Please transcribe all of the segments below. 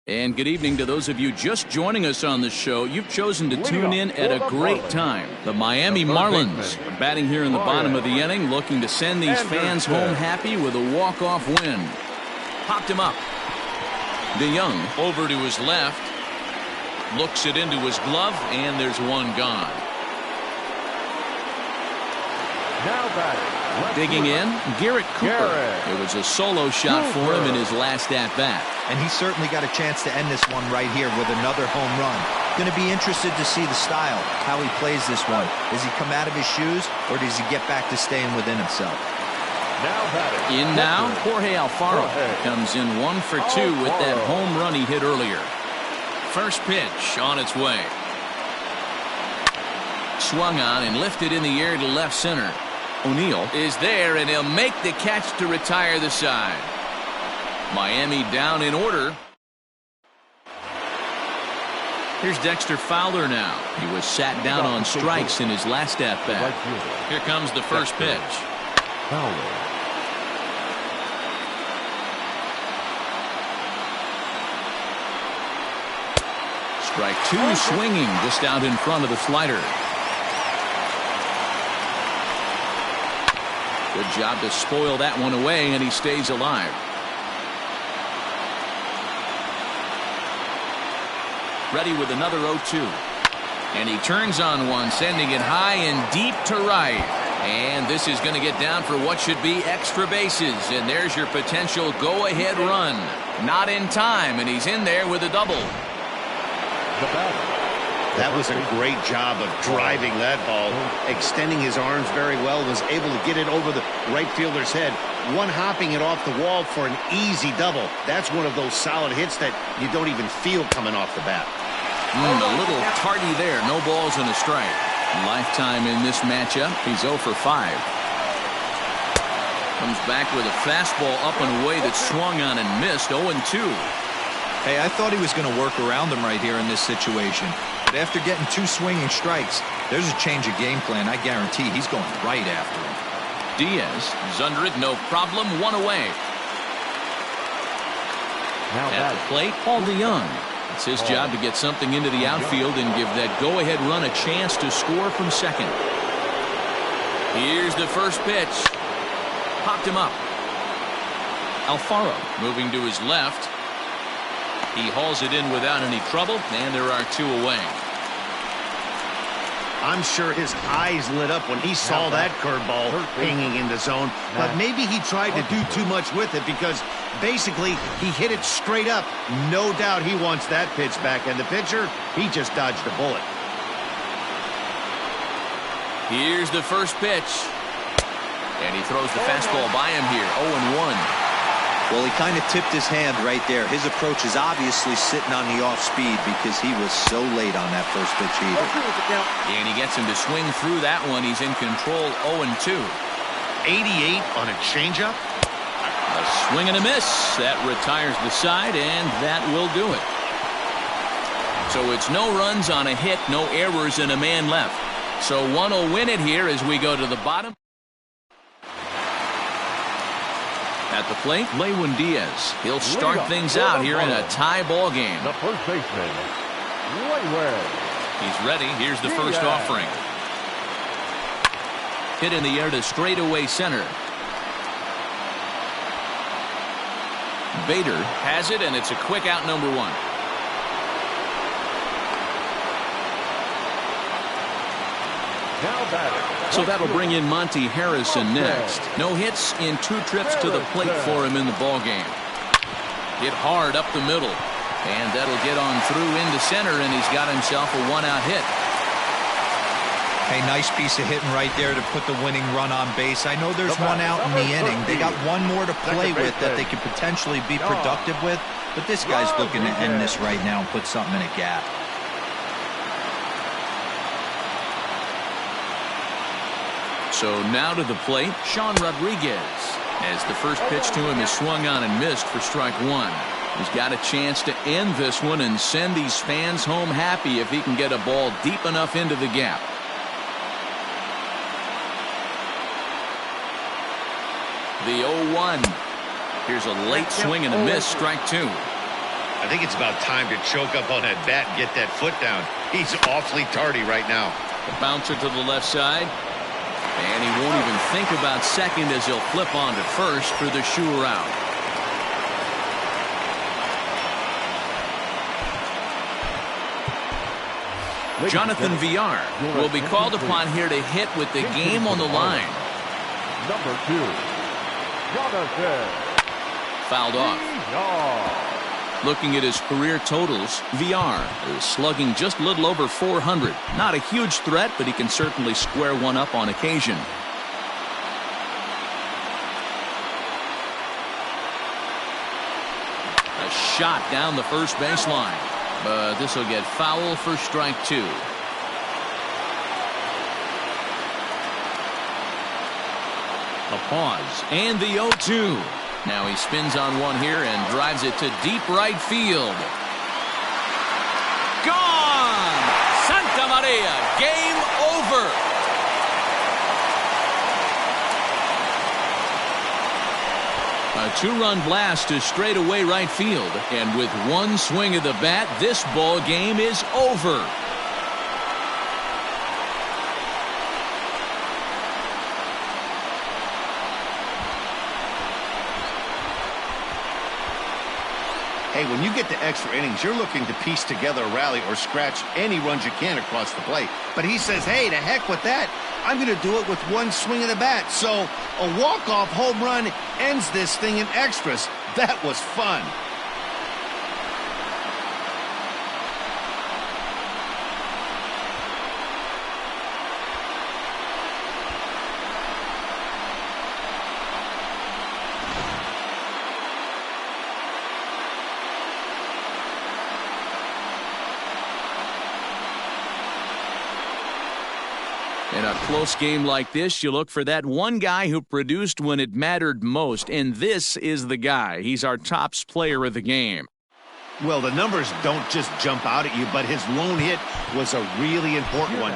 And good evening to those of you just joining us on the show. You've chosen to tune in at a great time. The Miami Marlins are batting here in the bottom of the inning, looking to send these fans home happy with a walk-off win. Popped him up. DeYoung over to his left. Looks it into his glove, and there's one gone. Now batting. Digging in, Garrett Cooper. It was a solo shot for him in his last at-bat. And he certainly got a chance to end this one right here with another home run. Going to be interested to see the style, how he plays this one. Does he come out of his shoes, or does he get back to staying within himself? In now, Jorge Alfaro comes in 1 for 2 with that home run he hit earlier. First pitch on its way. Swung on and lifted in the air to left center. O'Neill is there, and he'll make the catch to retire the side. Miami down in order. Here's Dexter Fowler now. He was sat down on strikes in his last at-bat. Here comes the first pitch. Strike two, swinging just out in front of the slider. Good job to spoil that one away, and he stays alive. Ready with another 0-2. And he turns on one, sending it high and deep to right. And this is going to get down for what should be extra bases. And there's your potential go-ahead run. Not in time, and he's in there with a double. That was a great job of driving that ball, extending his arms very well, was able to get it over the right fielder's head, one-hopping it off the wall for an easy double. That's one of those solid hits that you don't even feel coming off the bat. A little tardy there, no balls and a strike. Lifetime in this matchup, he's 0 for 5. Comes back with a fastball up and away that swung on and missed. 0-2. Hey, I thought he was going to work around him right here in this situation. But after getting 2 swinging strikes, there's a change of game plan. I guarantee he's going right after him. Diaz is under it, no problem, 1 away. At the plate, Paul DeYoung. It's his job to get something into the outfield and give that go-ahead run a chance to score from second. Here's the first pitch. Popped him up. Alfaro moving to his left. He hauls it in without any trouble, and there are 2 away. I'm sure his eyes lit up when he saw that curveball hanging in the zone, but maybe he tried to do too much with it because basically he hit it straight up. No doubt he wants that pitch back, and the pitcher, he just dodged a bullet. Here's the first pitch, and he throws the fastball by him here. 0-1. Well, he kind of tipped his hand right there. His approach is obviously sitting on the off speed because he was so late on that first pitch either. And he gets him to swing through that one. He's in control. 0-2. 88 on a changeup. A swing and a miss. That retires the side, and that will do it. So it's no runs on a hit, no errors, and a man left. So one will win it here as we go to the bottom. At the plate, Lewin Diaz. He'll start things out here in a tie ball game. The first baseman, Lewin. He's ready. Here's the first offering. Hit in the air to straightaway center. Bader has it, and it's a quick out, number 1. Now batting. So that'll bring in Monty Harrison next. No hits in 2 trips to the plate for him in the ballgame. Hit hard up the middle. And that'll get on through into center, and he's got himself a 1-out hit. Hey, nice piece of hitting right there to put the winning run on base. I know there's 1 out in the inning. They got 1 more to play with that they could potentially be productive with. But this guy's looking to end this right now and put something in a gap. So now to the plate, Sean Rodriguez, as the first pitch to him is swung on and missed for strike 1. He's got a chance to end this one and send these fans home happy if he can get a ball deep enough into the gap. The 0-1. Here's a late swing and a miss, strike 2. I think it's about time to choke up on that bat and get that foot down. He's awfully tardy right now. The bouncer to the left side. And he won't even think about second as he'll flip on to first for the sure out. Jonathan Villar will be called upon here to hit with the game on the line. Number 2, Jonathan. Fouled off. Villar. Looking at his career totals, Villar is slugging just a little over 400. Not a huge threat, but he can certainly square one up on occasion. A shot down the first baseline. But this will get foul for strike 2. A pause and the 0-2. Now he spins on one here and drives it to deep right field. Gone! Santa Maria, game over. A 2-run blast to straightaway right field. And with one swing of the bat, this ball game is over. Hey, when you get to extra innings, you're looking to piece together a rally or scratch any runs you can across the plate. But he says, hey, to heck with that. I'm going to do it with one swing of the bat. So a walk-off home run ends this thing in extras. That was fun. In a close game like this, you look for that one guy who produced when it mattered most, and this is the guy. He's our tops player of the game. Well, the numbers don't just jump out at you, but his lone hit was a really important one.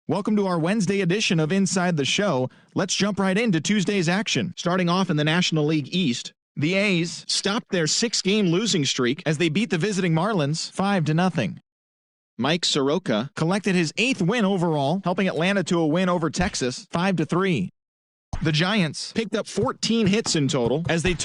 Welcome to our Wednesday edition of Inside the Show. Let's jump right into Tuesday's action. Starting off in the National League East, the A's stopped their 6-game losing streak as they beat the visiting Marlins 5-0. Mike Soroka collected his 8th win overall, helping Atlanta to a win over Texas 5-3. The Giants picked up 14 hits in total as they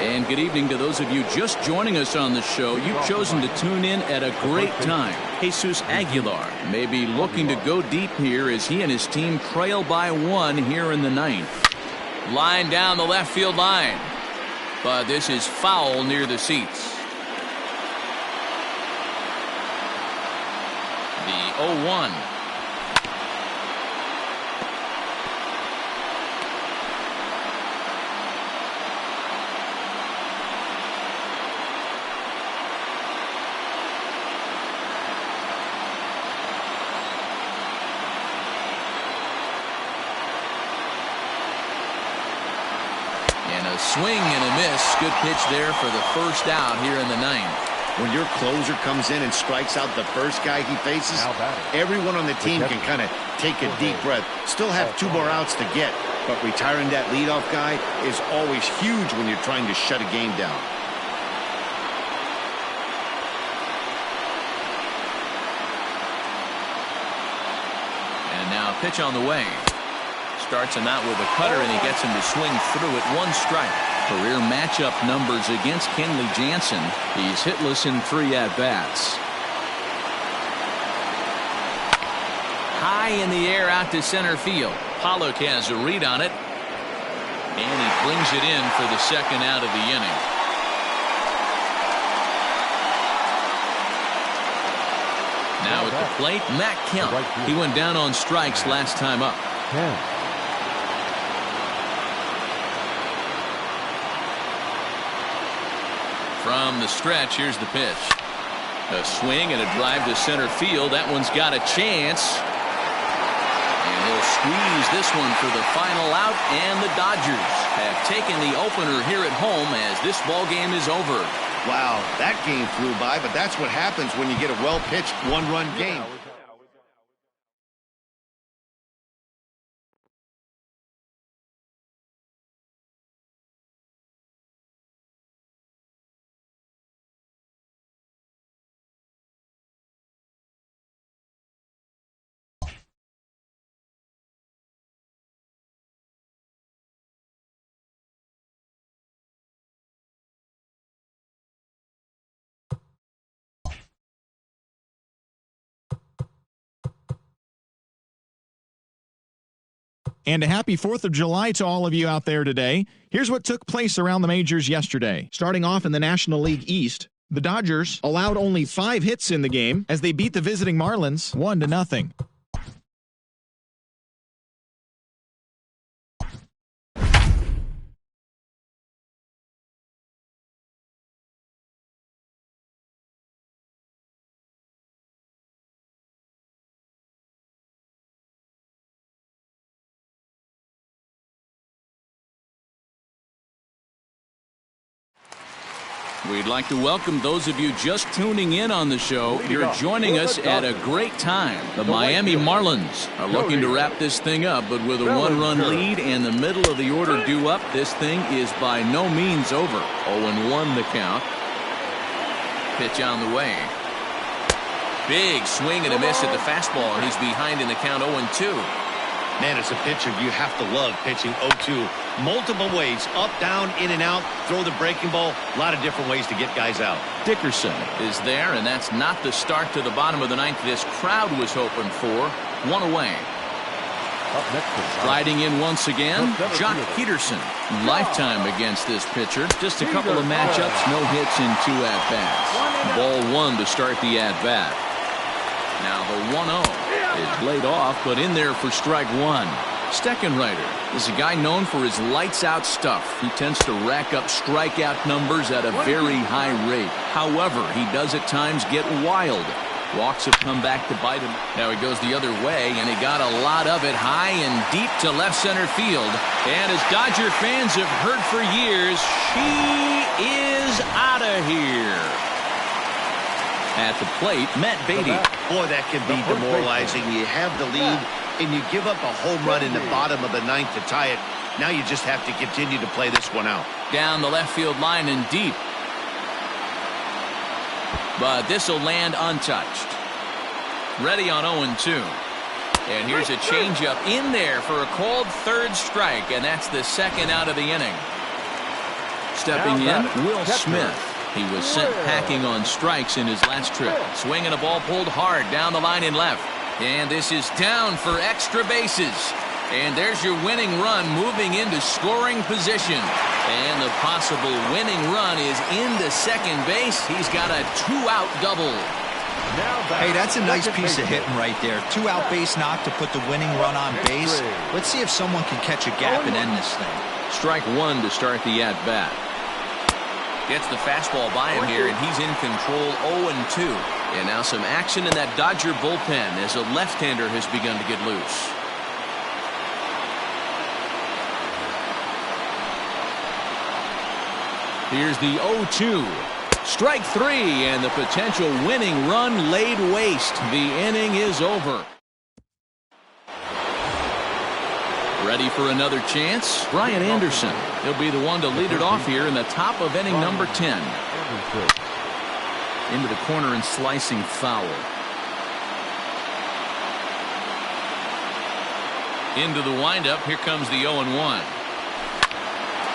And good evening to those of you just joining us on the show. You've chosen to tune in at a great time. Jesus Aguilar may be looking to go deep here as he and his team trail by 1 here in the 9th. Line down the left field line. But this is foul near the seats. The 0-1. A swing and a miss. Good pitch there for the first out here in the 9th. When your closer comes in and strikes out the first guy he faces, everyone on the team can kind of take a deep breath. Still have 2 more outs to get, but retiring that leadoff guy is always huge when you're trying to shut a game down. And now a pitch on the way. Starts him out with a cutter, and he gets him to swing through at 1 strike. Career matchup numbers against Kenley Jansen. He's hitless in 3 at-bats. high in the air out to center field. Pollock has a read on it, and he brings it in for the second out of the inning. Now at the plate, Matt Kemp. He went down on strikes last time up. From the stretch, here's the pitch. A swing and a drive to center field. That one's got a chance. And he'll squeeze this one for the final out, and the Dodgers have taken the opener here at home as this ball game is over. Wow, that game flew by, but that's what happens when you get a well-pitched one-run game. And a happy 4th of July to all of you out there today. Here's what took place around the majors yesterday. Starting off in the National League East, the Dodgers allowed only 5 hits in the game as they beat the visiting Marlins 1-0. We'd like to welcome those of you just tuning in on the show. You're joining us at a great time. The Miami Marlins are looking to wrap this thing up, but with a 1-run lead and the middle of the order due up, this thing is by no means over. 0-1 the count. Pitch on the way. Big swing and a miss at the fastball, and he's behind in the count 0-2. Man, as a pitcher, you have to love pitching 0-2. Multiple ways, up, down, in and out, throw the breaking ball. A lot of different ways to get guys out. Dickerson is there, and that's not the start to the bottom of the ninth this crowd was hoping for. 1 away. Riding in once again, Jock Peterson. Lifetime against this pitcher. Just a couple of matchups, no hits in 2 at-bats. Ball 1 to start the at-bat. Now the 1-0 is laid off, but in there for strike 1. Steckenrider is a guy known for his lights-out stuff. He tends to rack up strikeout numbers at a very high rate. However, he does at times get wild. Walks have come back to bite him. Now he goes the other way, and he got a lot of it high and deep to left center field. And as Dodger fans have heard for years, she is out of here. At the plate, Matt Beatty. Boy, that can be demoralizing. You have the lead, and you give up a home run in the bottom of the ninth to tie it. Now you just have to continue to play this one out. Down the left field line and deep. But this will land untouched. Ready on 0-2. And here's a changeup in there for a called third strike, and that's the second out of the inning. Stepping in, Will Smith. He was sent packing on strikes in his last trip. Swinging a ball pulled hard down the line and left. And this is down for extra bases. And there's your winning run moving into scoring position. And the possible winning run is into second base. He's got a 2-out double. Hey, that's a nice piece of hitting right there. 2-out base knock to put the winning run on base. Let's see if someone can catch a gap and end this thing. Strike 1 to start the at-bat. Gets the fastball by him here, and he's in control 0-2. And now some action in that Dodger bullpen as a left-hander has begun to get loose. Here's the 0-2. Strike 3, and the potential winning run laid waste. The inning is over. Ready for another chance? Brian Anderson. He'll be the one to lead it off here in the top of inning number 10. Into the corner and slicing foul. Into the windup. Here comes the 0-1.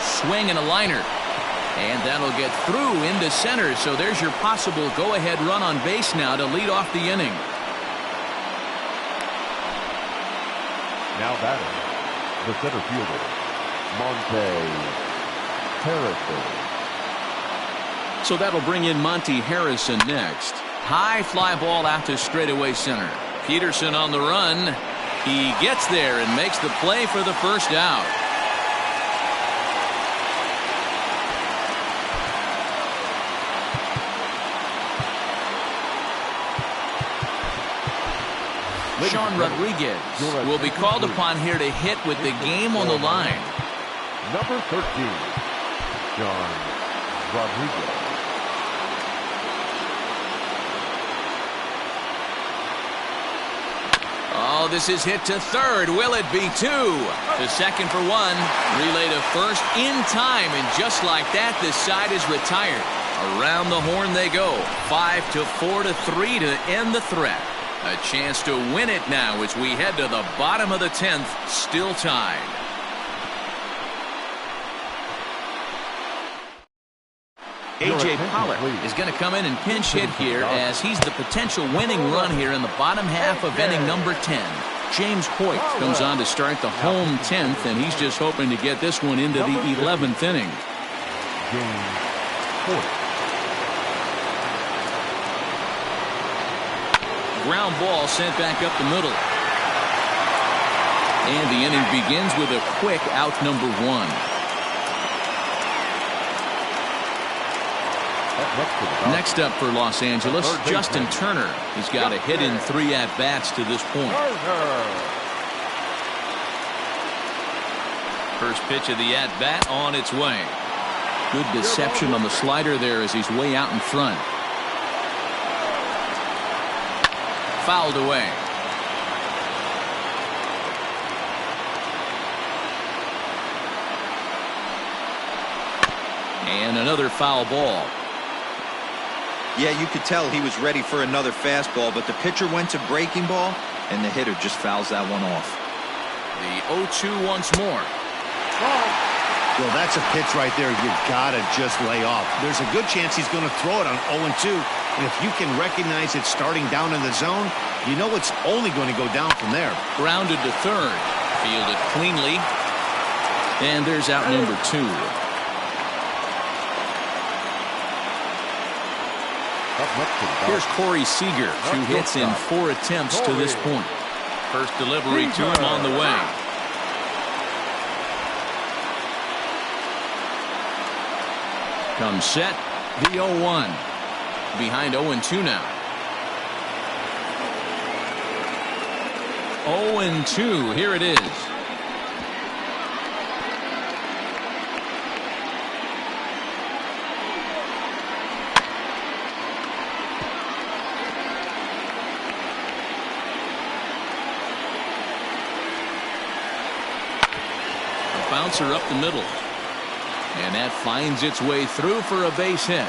Swing and a liner. And that'll get through into center. So there's your possible go-ahead run on base now to lead off the inning. Now batting, the center fielder, Monte Harrison. So that'll bring in Monte Harrison next. High fly ball out to straightaway center. Peterson on the run. He gets there and makes the play for the first out. Sean Rodriguez will be called upon here to hit with the game on the line. Number 13, Sean Rodriguez. Oh, this is hit to third. Will it be two? To second for one. Relay to first in time, and just like that, this side is retired. Around the horn they go. 5-4 to 3 to end the threat. A chance to win it now as we head to the bottom of the 10th, still tied. A.J. Pollard is going to come in and pinch hit here as he's the potential winning run here in the bottom half of inning number 10. James Hoyt comes on to start the home 10th, and he's just hoping to get this one into the 11th inning. James Hoyt. Ground ball sent back up the middle. And the inning begins with a quick out number 1. Next up for Los Angeles, Justin Turner. He's got a hit in 3 at-bats to this point. First pitch of the at-bat on its way. Good deception on the slider there as he's way out in front. Fouled away. And another foul ball. Yeah, you could tell he was ready for another fastball, but the pitcher went to breaking ball, and the hitter just fouls that one off. The 0-2 once more. Well, that's a pitch right there you gotta just lay off. There's a good chance he's going to throw it on 0-2, and if you can recognize it starting down in the zone, you know it's only going to go down from there. Grounded to third. Fielded cleanly. And there's out number 2. Here's Corey Seager, 2 hits in 4 attempts to this point. First delivery to him on the way. Comes set, the 0-1. Behind 0-2 now. 0-2, here it is. Bouncer up the middle. And that finds its way through for a base hit.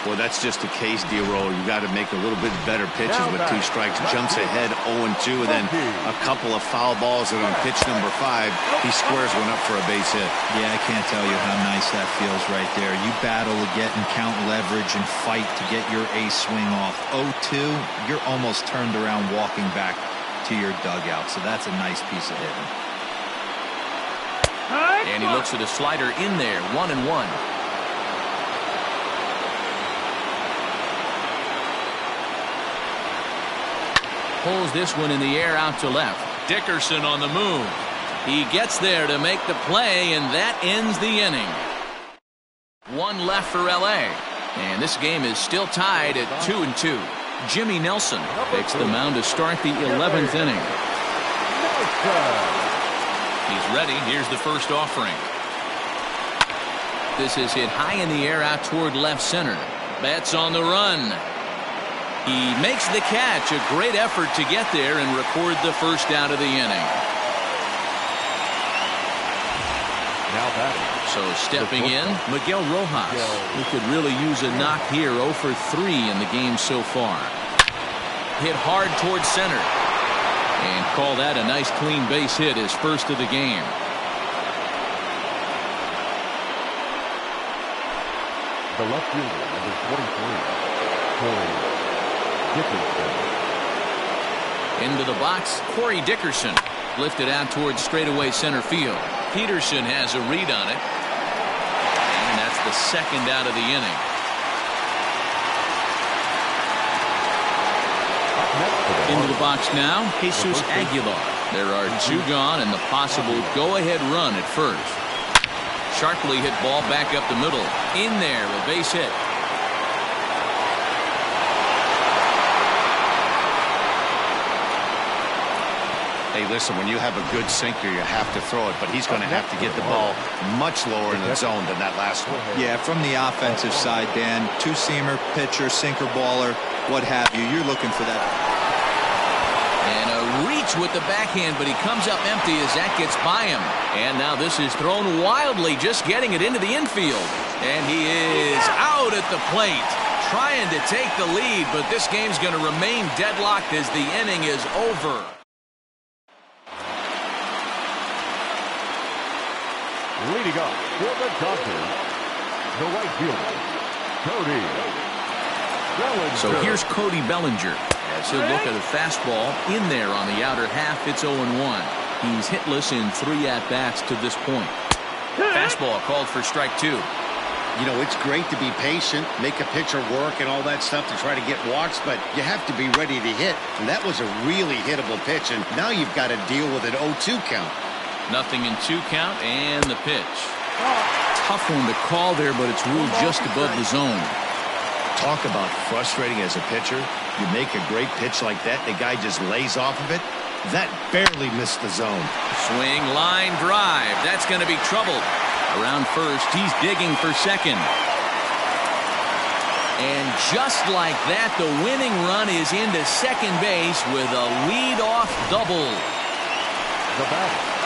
Well, that's just a case, D-Roll. You got to make a little bit better pitches with 2 strikes. Jumps ahead 0-2, and then a couple of foul balls, and on pitch number 5, he squares one up for a base hit. Yeah, I can't tell you how nice that feels right there. You battle to get and count leverage and fight to get your ace swing off. 0-2, you're almost turned around walking back to your dugout, so that's a nice piece of hitting. And he looks at a slider in there, 1-1. Pulls this one in the air out to left. Dickerson on the move. He gets there to make the play, and that ends the inning. 1 left for L.A. And this game is still tied at 2-2. Jimmy Nelson takes the mound to start the 11th inning. He's ready. Here's the first offering. This is hit high in the air out toward left center. Betts on the run. He makes the catch. A great effort to get there and record the first out of the inning. Now batting. So stepping in, Miguel Rojas, who could really use a knock here. 0 for 3 in the game so far. Hit hard towards center. And call that a nice clean base hit, his first of the game. The left fielder, number 23, Corey Dickerson. Into the box, Corey Dickerson. Lifted out towards straightaway center field. Peterson has a read on it. And that's the second out of the inning. Into the box now, Jesus Aguilar. There are two gone and the possible go-ahead run at first. Sharply hit ball back up the middle. In there, a base hit. Hey, listen, when you have a good sinker, you have to throw it, but he's going to have to get the ball much lower in the zone than that last one. Yeah, from the offensive side, Dan, two-seamer, pitcher, sinker baller, what have you. You're looking for that. And a reach with the backhand, but he comes up empty as that gets by him. And now this is thrown wildly, just getting it into the infield. And he is out at the plate, trying to take the lead, but this game's going to remain deadlocked as the inning is over. Leading up for the Dodgers, the right fielder, Cody Bellinger. So here's Cody Bellinger as he'll look at a fastball in there on the outer half. It's 0-1. He's hitless in 3 at-bats to this point. Fastball called for strike 2. You know, it's great to be patient, make a pitcher work and all that stuff to try to get walks, but you have to be ready to hit. And that was a really hittable pitch, and now you've got to deal with an 0-2 count. Nothing in 2 count, and the pitch. Tough one to call there, but it's ruled just above the zone. Talk about frustrating as a pitcher. You make a great pitch like that, the guy just lays off of it. That barely missed the zone. Swing, line, drive. That's going to be trouble. Around first, he's digging for second. And just like that, the winning run is into second base with a lead-off double.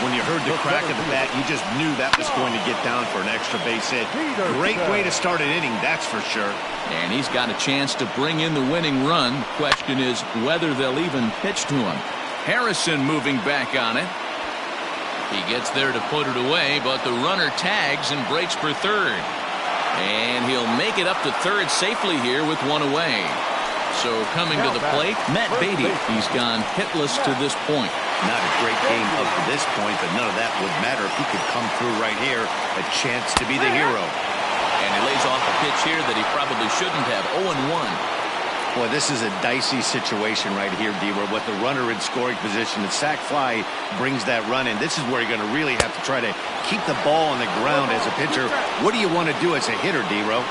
When you heard the crack of the bat, you just knew that was going to get down for an extra base hit. Great way to start an inning, that's for sure. And he's got a chance to bring in the winning run. Question is whether they'll even pitch to him. Harrison moving back on it. He gets there to put it away, but the runner tags and breaks for third. And he'll make it up to third safely here with one away. So coming to the plate, Matt Beatty. He's gone hitless to this point. Not a great game up to this point, but none of that would matter if he could come through right here. A chance to be the hero. And he lays off a pitch here that he probably shouldn't have. 0-1. Boy, this is a dicey situation right here, D, where with the runner in scoring position, the sac fly brings that run in. This is where you're going to really have to try to keep the ball on the ground as a pitcher. What do you want to do as a hitter, D-Ro?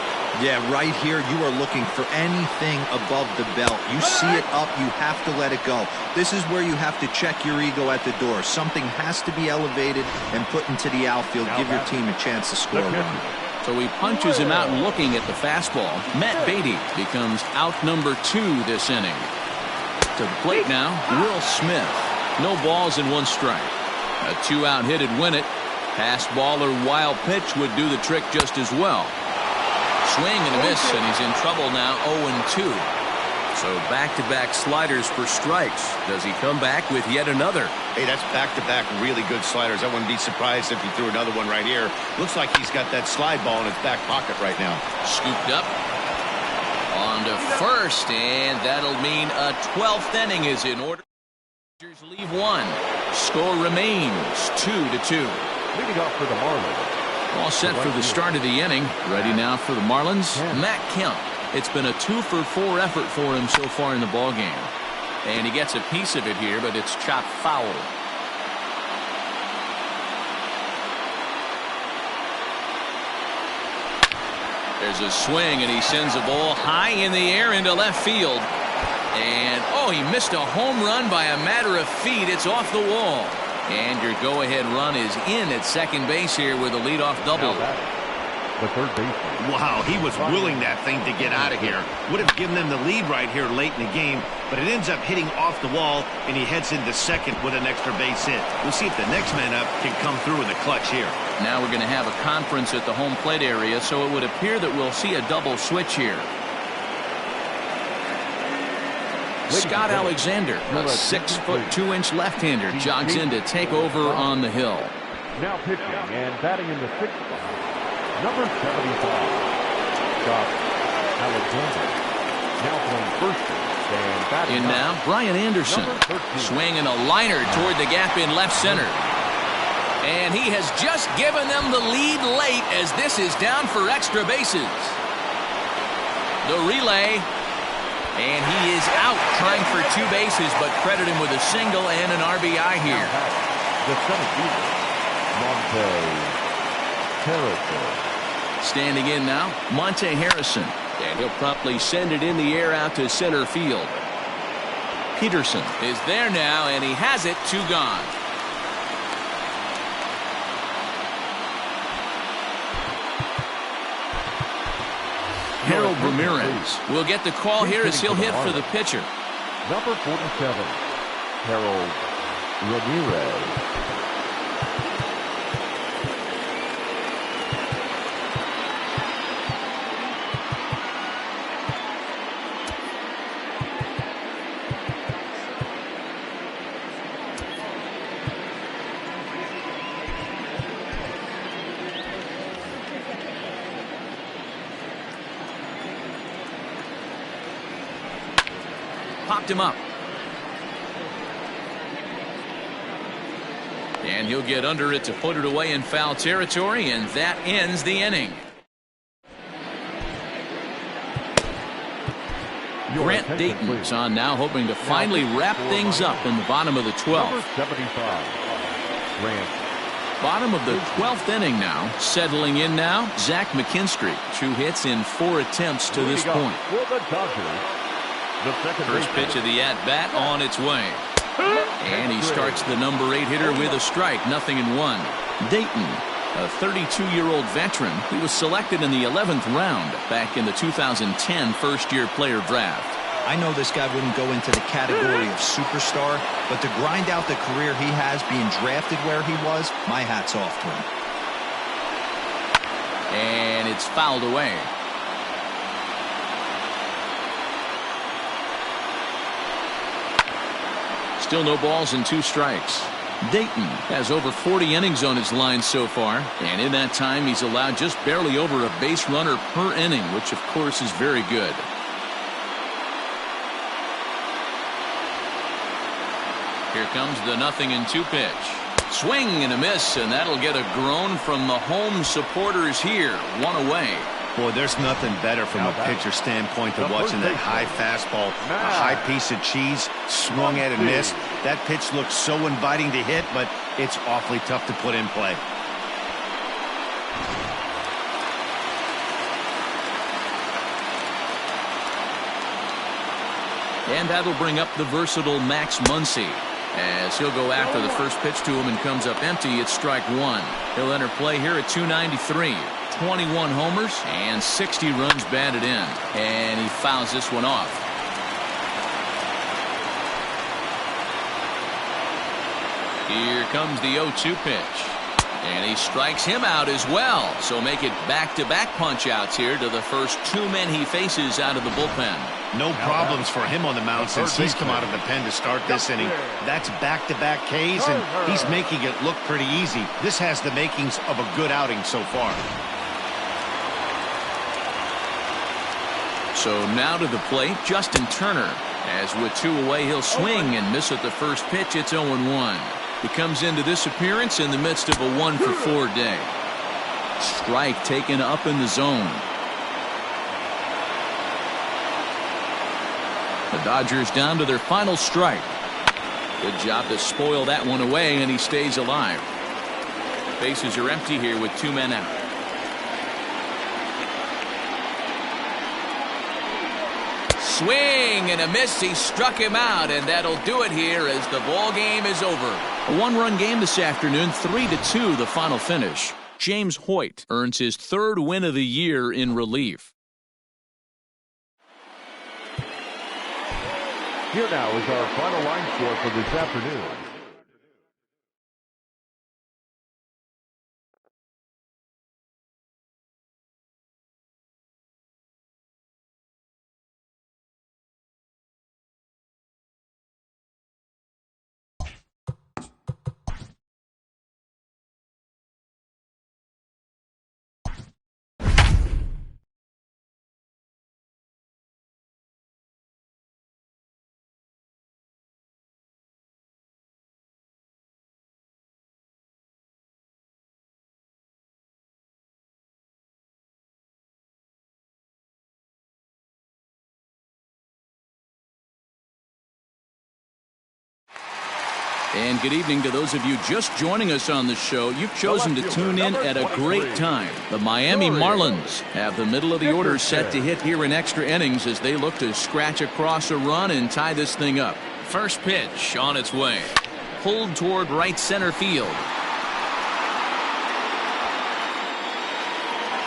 Yeah, right here, you are looking for anything above the belt. You see it up, you have to let it go. This is where you have to check your ego at the door. Something has to be elevated and put into the outfield. Give your team a chance to score a run. So he punches him out looking at the fastball. Matt Beatty becomes out number 2 this inning. To the plate now, Will Smith. No balls and 1 strike. A 2-out hit'd win it. Pass ball or wild pitch would do the trick just as well. Swing and a miss, and he's in trouble now, 0-2. So back-to-back sliders for strikes. Does he come back with yet another? Hey, that's back-to-back really good sliders. I wouldn't be surprised if he threw another one right here. Looks like he's got that slide ball in his back pocket right now. Scooped up. On to first, and that'll mean a 12th inning is in order. Leave 1. Score remains 2-2. Leading off for the Marlins. All set for the start of the inning. Ready now for the Marlins, Matt Kemp. It's been a 2-for-4 effort for him so far in the ballgame. And he gets a piece of it here, but it's chopped foul. There's a swing, and he sends a ball high in the air into left field. And, oh, he missed a home run by a matter of feet. It's off the wall. And your go-ahead run is in at second base here with a leadoff double. The third baseman. Wow, he was willing that thing to get out of here. Would have given them the lead right here late in the game, but it ends up hitting off the wall, and he heads into second with an extra base hit. We'll see if the next man up can come through with a clutch here. Now we're going to have a conference at the home plate area, so it would appear that we'll see a double switch here. Scott Alexander, a 6'2" left-hander, jogs in to take over on the hill. Now pitching and batting in the 6th spot, number 75, Scott Alexander. Now playing first base, And batting In up, now, Brian Anderson. number 13. Swinging a liner toward the gap in left center. And he has just given them the lead late as this is down for extra bases. The relay. And he is out trying for 2 bases, but credit him with a single and an RBI here. The center fielder, Monte Harrison. Standing in now, Monte Harrison. And he'll promptly send it in the air out to center field. Peterson is there now, and he has it. 2 gone. Harold Ramirez will get the call here as he'll hit for the pitcher. Number 47, Harold Ramirez. Popped him up. And he'll get under it to put it away in foul territory, and that ends the inning. Grant Dayton's on now, hoping to finally wrap things up in the bottom of the 12th. Number 75, Grant. Bottom of the 12th inning now. Settling in now, Zach McKinstry. 2 hits in 4 attempts to this point. For the Dodgers, the First pitch of the at-bat on its way. And he starts the number 8 hitter with a strike. 0-1. Dayton, a 32-year-old veteran. He was selected in the 11th round back in the 2010 first-year player draft. I know this guy wouldn't go into the category of superstar, but to grind out the career he has being drafted where he was, my hat's off to him. And it's fouled away. Still no balls and 2 strikes. Dayton has over 40 innings on his line so far, and in that time he's allowed just barely over a base runner per inning, which of course is very good. Here comes the 0-2 pitch. Swing and a miss, and that'll get a groan from the home supporters here. 1 away. Boy, there's nothing better from a pitcher standpoint than watching that high fastball, a high piece of cheese, swung at and missed. That pitch looks so inviting to hit, but it's awfully tough to put in play. And that'll bring up the versatile Max Muncy, as he'll go after the first pitch to him and comes up empty. It's strike 1. He'll enter play here at 293. 21 homers and 60 runs batted in. And he fouls this one off. Here comes the 0-2 pitch. And he strikes him out as well. So make it back-to-back punch-outs here to the first 2 men he faces out of the bullpen. No problems for him on the mound since he's come out of the pen to start this inning. That's back-to-back Ks, and he's making it look pretty easy. This has the makings of a good outing so far. So now to the plate, Justin Turner. As with 2 away, he'll swing and miss at the first pitch. It's 0-1. He comes into this appearance in the midst of a 1-for-4 day. Strike taken up in the zone. The Dodgers down to their final strike. Good job to spoil that one away, and he stays alive. Bases are empty here with 2 men out. Swing and a miss. He struck him out, and that'll do it here as the ball game is over. A 1-run game this afternoon, 3-2 the final finish. James Hoyt earns his 3rd win of the year in relief. Here now is our final line score for this afternoon. And good evening to those of you just joining us on the show. You've chosen to tune in at a great time. The Miami Marlins have the middle of the order set to hit here in extra innings as they look to scratch across a run and tie this thing up. First pitch on its way. Pulled toward right center field.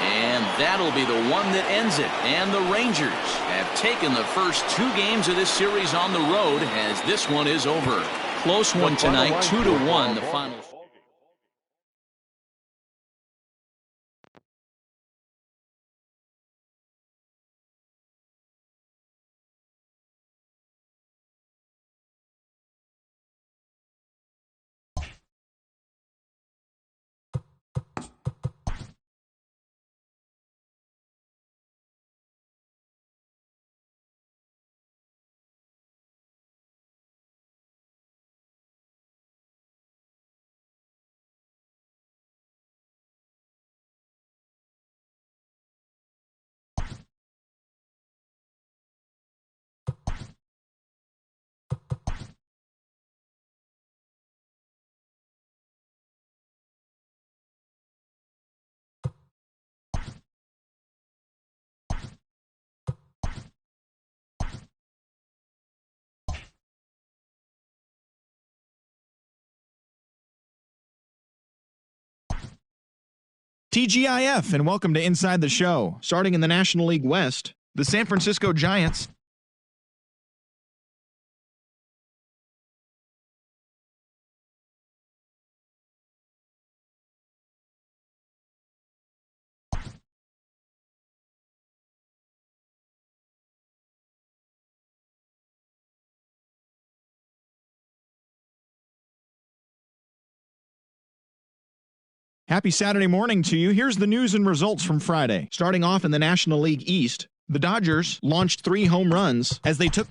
And that'll be the one that ends it. And the Rangers have taken the first 2 games of this series on the road as this one is over. Close one tonight, 2-1 the final. TGIF, and welcome to Inside the Show. Starting in the National League West, the San Francisco Giants Happy Saturday morning to you. Here's the news and results from Friday. Starting off in the National League East, the Dodgers launched 3 home runs as they took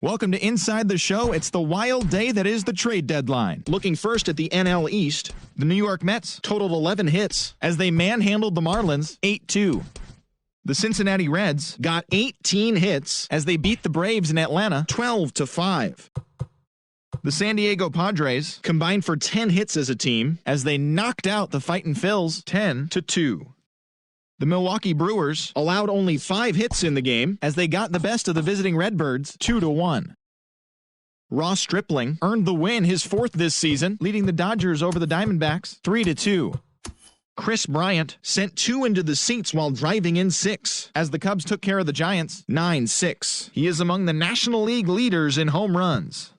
Welcome to Inside the Show. It's the wild day that is the trade deadline. Looking first at the NL East, the New York Mets totaled 11 hits as they manhandled the Marlins 8-2. The Cincinnati Reds got 18 hits as they beat the Braves in Atlanta 12-5. The San Diego Padres combined for 10 hits as a team as they knocked out the Fightin' Phils 10-2. The Milwaukee Brewers allowed only 5 hits in the game as they got the best of the visiting Redbirds 2-1. Ross Stripling earned the win, his 4th this season, leading the Dodgers over the Diamondbacks 3-2. Chris Bryant sent 2 into the seats while driving in 6 as the Cubs took care of the Giants 9-6. He is among the National League leaders in home runs.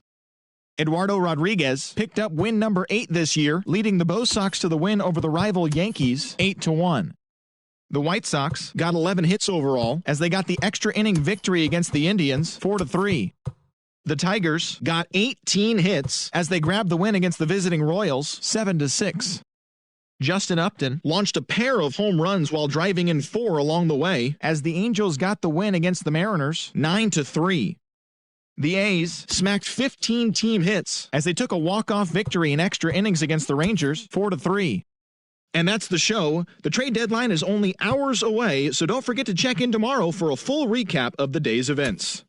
Eduardo Rodriguez picked up win number 8 this year, leading the Bo Sox to the win over the rival Yankees 8-1. The White Sox got 11 hits overall as they got the extra inning victory against the Indians 4-3. The Tigers got 18 hits as they grabbed the win against the visiting Royals 7-6. Justin Upton launched a pair of home runs while driving in 4 along the way as the Angels got the win against the Mariners 9-3. The A's smacked 15 team hits as they took a walk-off victory in extra innings against the Rangers 4-3. And that's the show. The trade deadline is only hours away, so don't forget to check in tomorrow for a full recap of the day's events.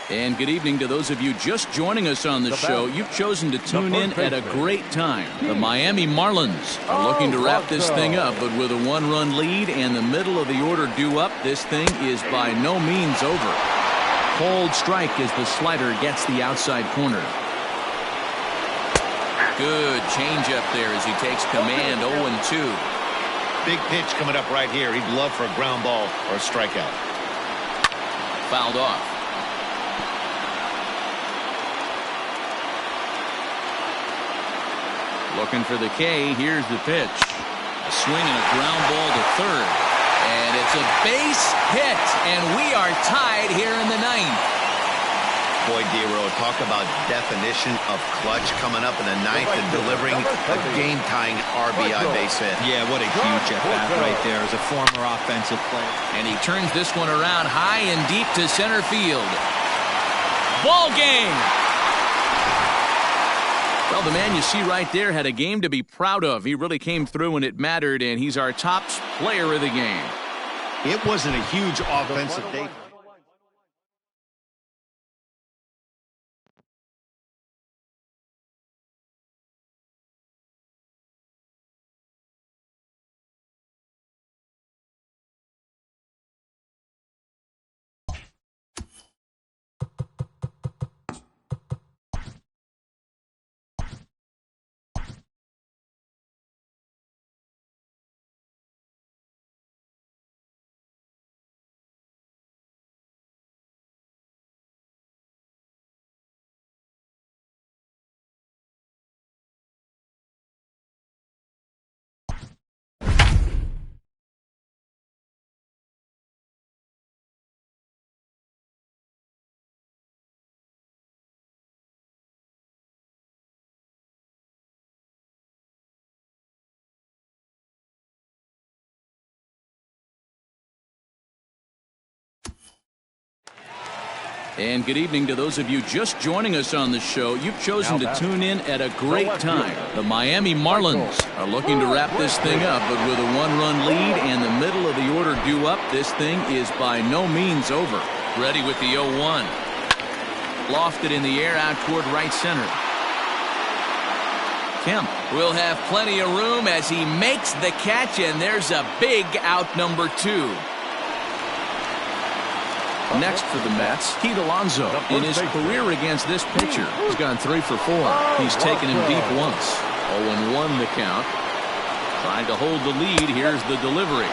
And good evening to those of you just joining us on the show. You've chosen to tune in at a great time. The Miami Marlins are looking to wrap this thing up, but with a one-run lead and the middle of the order due up, this thing is by no means over. Cold strike as the slider gets the outside corner. Good changeup there as he takes command. 0-2. Big pitch coming up right here. He'd love for a ground ball or a strikeout. Fouled off. Looking for the K. Here's the pitch. A swing and a ground ball to third. And it's a base hit. And we are tied here in the ninth. Boy, D-Row, talk about definition of clutch coming up in the ninth and delivering a game-tying RBI base hit. Yeah, what a huge at-bat right there as a former offensive player. And he turns this one around high and deep to center field. Ball game! Well, the man you see right there had a game to be proud of. He really came through when it mattered, and he's our top player of the game. It wasn't a huge offensive day. And good evening to those of you just joining us on the show. You've chosen to tune in at a great time. The Miami Marlins are looking to wrap this thing up, but with a one-run lead and the middle of the order due up, this thing is by no means over. Ready with the 0-1. Lofted in the air out toward right center. Kemp will have plenty of room as he makes the catch, and there's a big out number 2. Next for the Mets, Pete Alonso. In his career against this pitcher, he's gone 3 for 4. He's taken him deep once. 0-1 the count. Trying to hold the lead. Here's the delivery.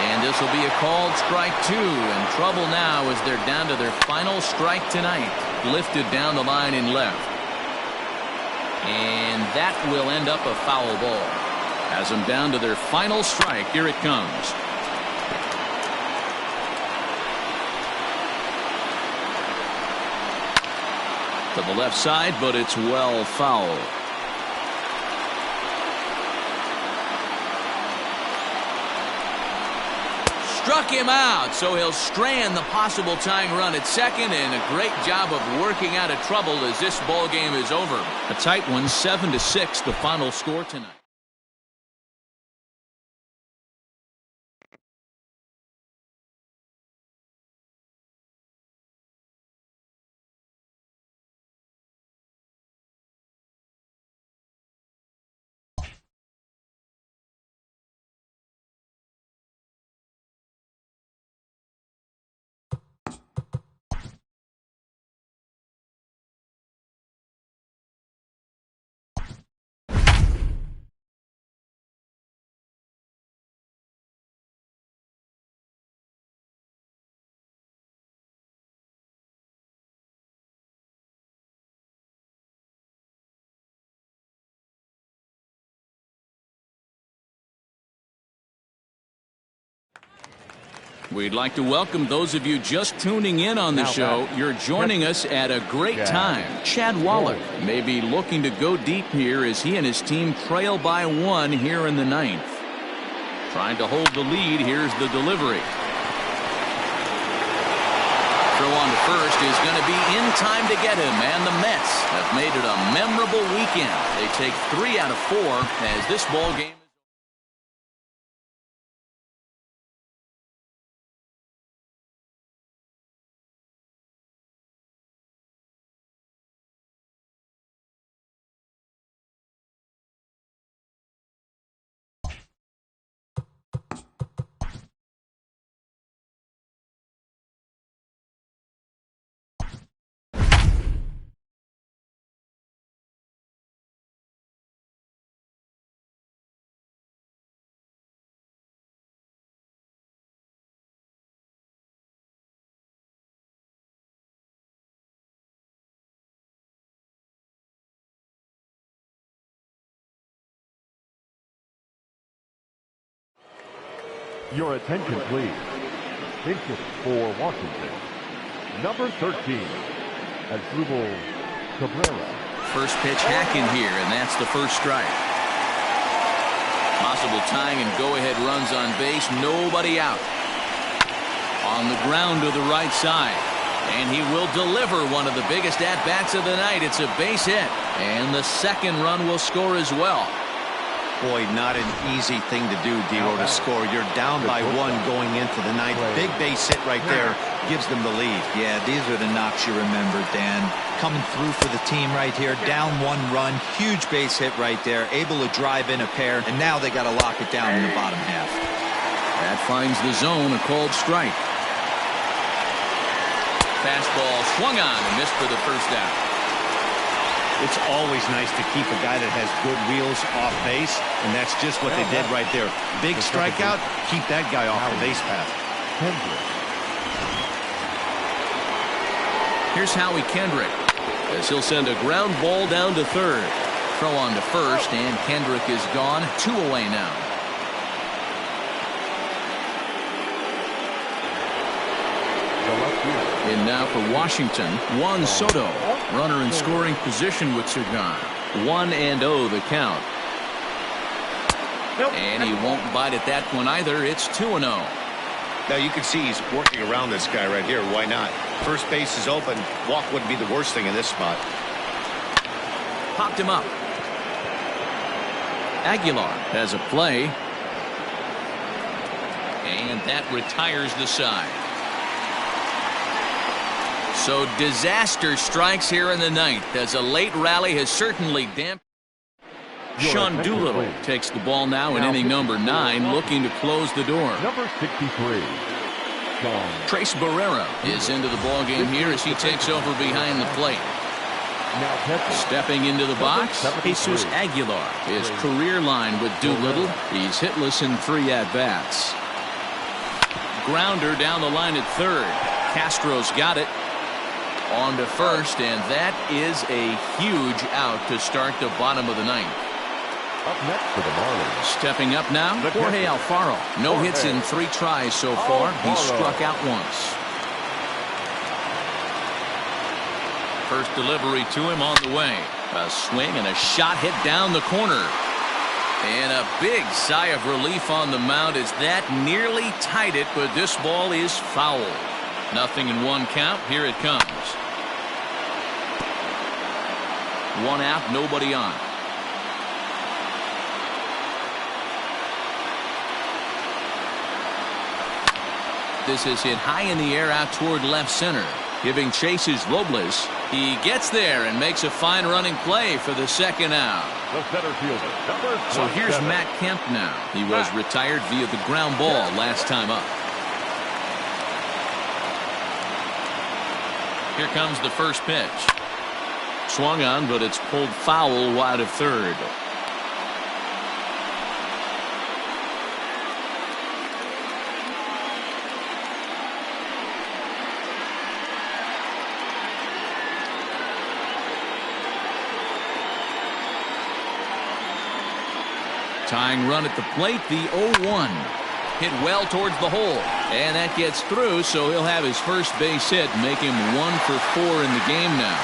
And this will be a called strike 2. And trouble now as they're down to their final strike tonight. Lifted down the line in left. And that will end up a foul ball. Has them down to their final strike. Here it comes. To the left side, but it's well foul. Struck him out, so he'll strand the possible tying run at second, and a great job of working out of trouble as this ball game is over. A tight one, 7-6, the final score tonight. We'd like to welcome those of you just tuning in on the show. You're joining us at a great time. Chad Wallach may be looking to go deep here as he and his team trail by 1 here in the ninth. Trying to hold the lead. Here's the delivery. Throw on to first is going to be in time to get him, and the Mets have made it a memorable weekend. They take 3 out of 4 as this ball game Your attention, please. Inches for Washington. Number 13, Asdrubal Cabrera. First pitch hacking here, and that's the first strike. Possible tying and go-ahead runs on base. Nobody out. On the ground to the right side. And he will deliver one of the biggest at-bats of the night. It's a base hit. And the second run will score as well. Boy, not an easy thing to do, Dero, to score. You're down by one going into the ninth. Big base hit right there gives them the lead. Yeah, these are the knocks you remember, Dan. Coming through for the team right here. Down one run. Huge base hit right there. Able to drive in a pair. And now they got to lock it down in the bottom half. That finds the zone, a called strike. Fastball swung on and missed for the first out. It's always nice to keep a guy that has good wheels off base, and that's just what they did right there. Big strikeout, keep that guy off the base path. Here's Howie Kendrick, as he'll send a ground ball down to third. Throw on to first, and Kendrick is gone. 2 away now. In now for Washington, Juan Soto. Runner in scoring position with Sagan. 1-0 the count. And he won't bite at that one either. It's 2-0. Now you can see he's working around this guy right here. Why not? First base is open. Walk wouldn't be the worst thing in this spot. Popped him up. Aguilar has a play. And that retires the side. So disaster strikes here in the ninth, as a late rally has certainly damped. Sean Doolittle takes the ball now in inning number 9, looking to close the door. Number 63, Trace Barrera is into the ball game here as he takes over behind the plate. Stepping into the box, Jesus Aguilar. His career line with Doolittle. He's hitless in 3 at-bats. Grounder down the line at third. Castro's got it. On to first, and that is a huge out to start the bottom of the ninth. up next for the Marlins. Stepping up now, Jorge Alfaro. No hits in 3 tries so far. He struck out once. First delivery to him on the way. A swing and a shot hit down the corner. And a big sigh of relief on the mound as that nearly tied it, but this ball is foul. Nothing in 1 count. Here it comes. 1 out, nobody on. This is hit high in the air out toward left center. Giving chases Robles. He gets there and makes a fine running play for the 2nd out. The center fielder, number 27. So here's Matt Kemp now. He was retired via the ground ball last time up. Here comes the first pitch. Swung on, but it's pulled foul wide of third. Tying run at the plate, the 0-1. Hit well towards the hole, and that gets through, so he'll have his first base hit, make him 1 for 4 in the game now.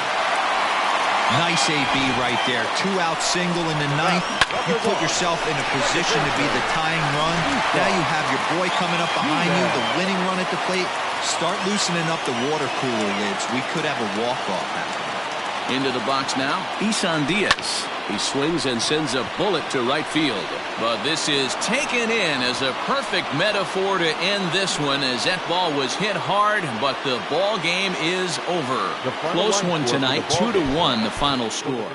Nice AB right there. 2-out single in the 9th. You put yourself in a position to be the tying run. Now you have your boy coming up behind you, the winning run at the plate. Start loosening up the water cooler lids. We could have a walk-off happening. Into the box now, Isan Diaz. He swings and sends a bullet to right field. But this is taken in as a perfect metaphor to end this one, as that ball was hit hard, but the ball game is over. Close one tonight, 2-1 the final score.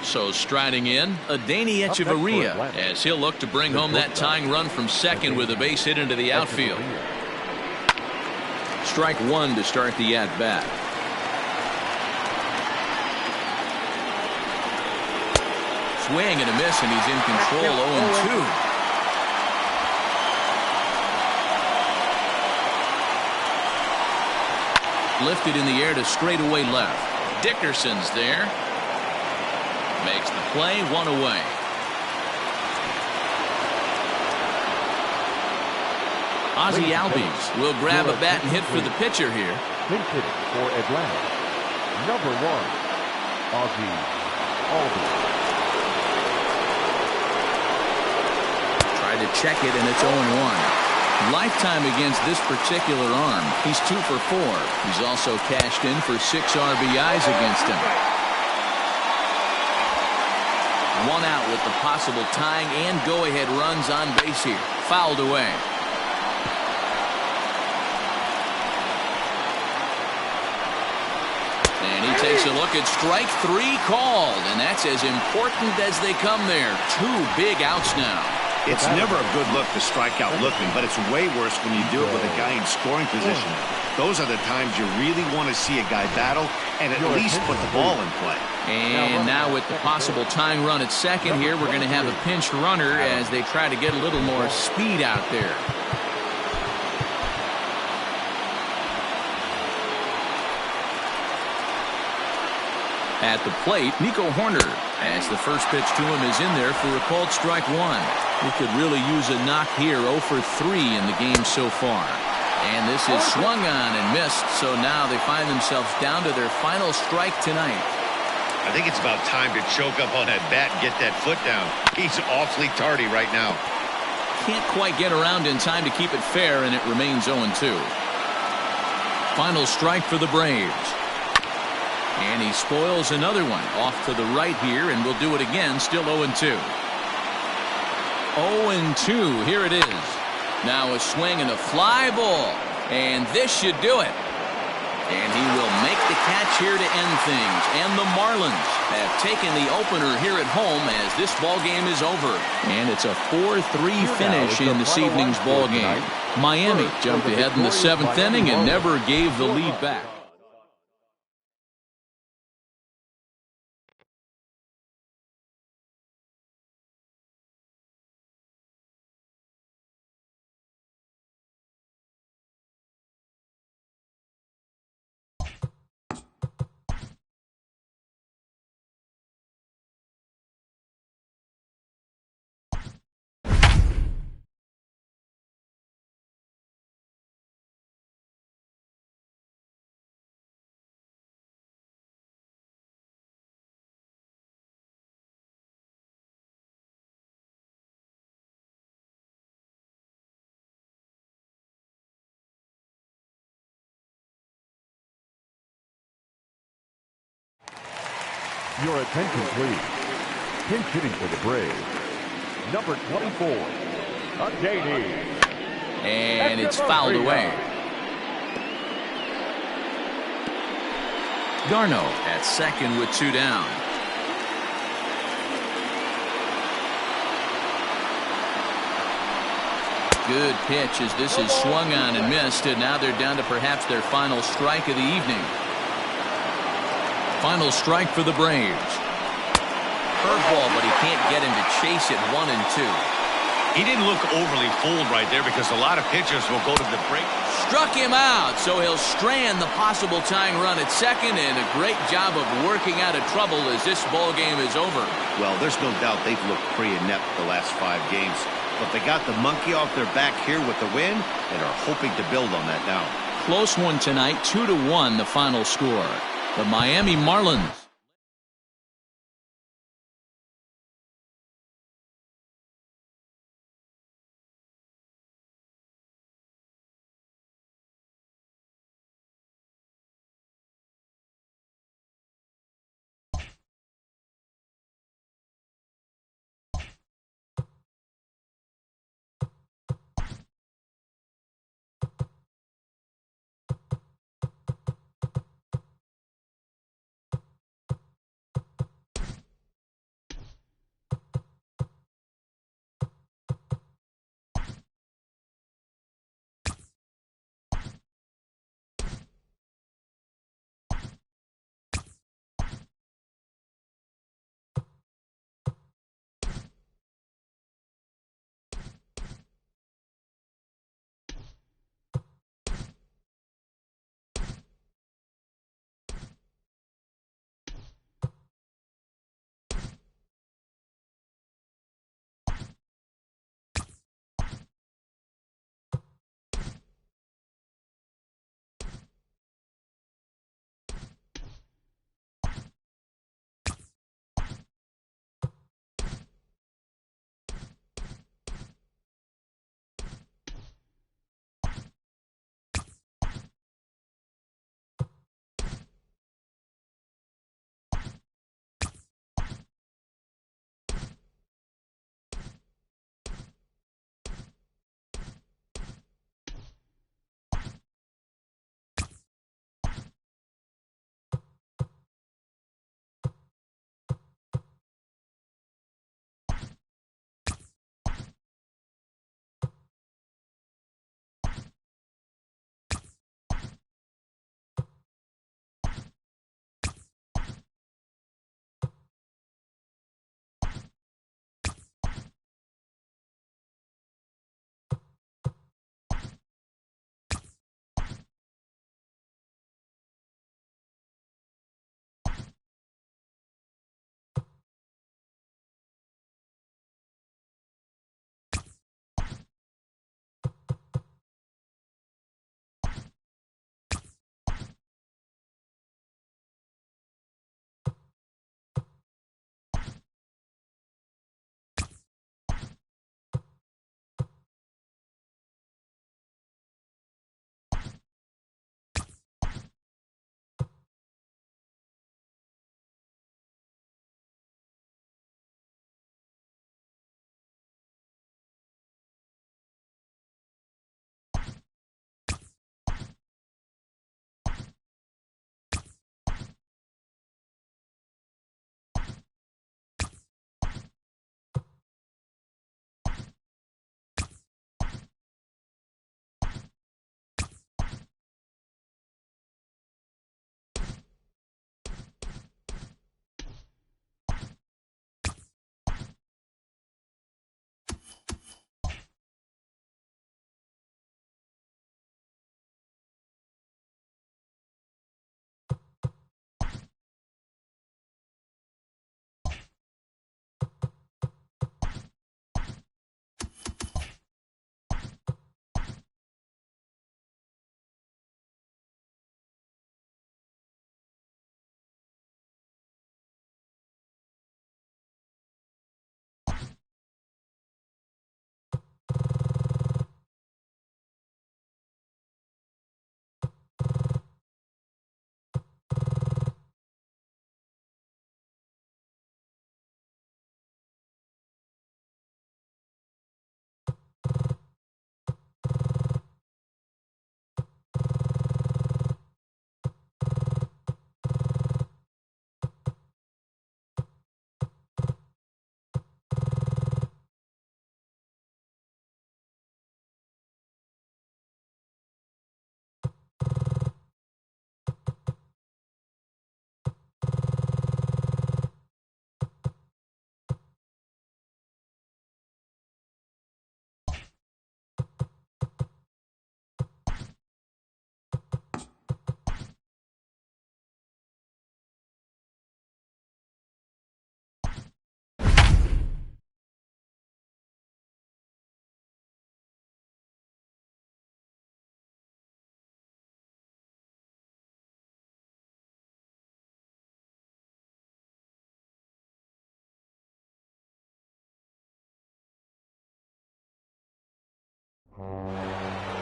So striding in, Adani Echeverria, as he'll look to bring home that tying run from second with a base hit into the outfield. Strike one to start the at-bat. Swing and a miss, and he's in control. 0-2. Lifted in the air to straightaway left. Dickerson's there. Makes the play, one away. Ozzie Albies will grab a bat and hit for the pitcher here. Pinch hitting for Atlanta, number 1, Ozzie Albies. Tried to check it, and it's 0-1. Lifetime against this particular arm. He's 2 for 4. He's also cashed in for 6 RBIs against him. One out with the possible tying and go-ahead runs on base here. Fouled away. And he takes a look at strike 3 called, and that's as important as they come there. 2 big outs now. It's never a good look to strike out looking, but it's way worse when you do it with a guy in scoring position. Those are the times you really want to see a guy battle and at least put the ball in play. And now with the possible tying run at second here, we're going to have a pinch runner as they try to get a little more speed out there. At the plate, Nico Horner, as the first pitch to him is in there for a called strike 1. He could really use a knock here. 0 for 3 in the game so far. And this is swung on and missed, so now they find themselves down to their final strike tonight. I think it's about time to choke up on that bat and get that foot down. He's awfully tardy right now. Can't quite get around in time to keep it fair, and it remains 0-2. Final strike for the Braves. And he spoils another one off to the right here, and we'll do it again, still 0-2. 0-2, here it is. Now a swing and a fly ball, and this should do it. And he will make the catch here to end things. And the Marlins have taken the opener here at home as this ball game is over. And it's a 4-3 finish in this evening's ball game. Miami jumped ahead in the 7th inning and never gave the lead back. Your attention, please. Pinch hitting for the Braves, number 24, Adani. And it's fouled away. Garno at second with 2 down. Good pitch as this is swung on and missed, and now they're down to perhaps their final strike of the evening. Final strike for the Braves. Curveball, but he can't get him to chase it. 1-2. He didn't look overly fooled right there because a lot of pitchers will go to the break. Struck him out, so he'll strand the possible tying run at second, and a great job of working out of trouble as this ball game is over. Well, there's no doubt they've looked pretty inept the last 5 games, but they got the monkey off their back here with the win and are hoping to build on that now. Close one tonight, 2-1 the final score. The Miami Marlins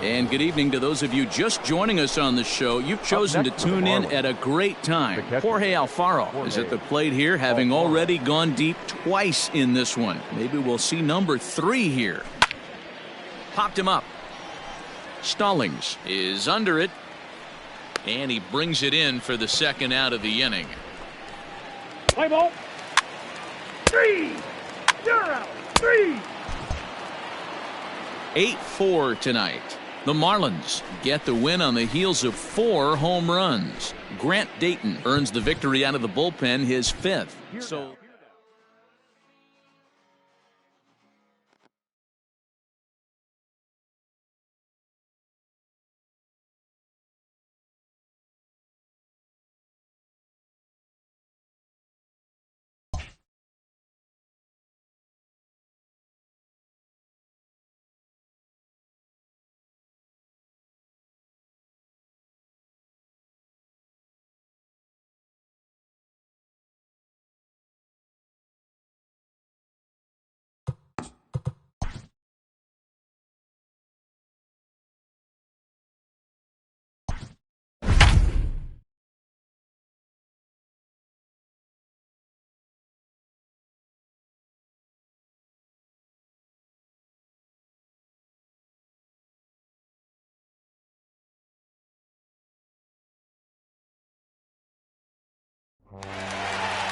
And good evening to those of you just joining us on the show. You've chosen to tune in at a great time. Jorge Alfaro is at the plate here, having already gone deep twice in this one. Maybe we'll see number 3 here. Popped him up. Stallings is under it. And he brings it in for the second out of the inning. Play ball. 3. You're out. 3. 8-4 tonight. The Marlins get the win on the heels of 4 home runs. Grant Dayton earns the victory out of the bullpen, his 5th.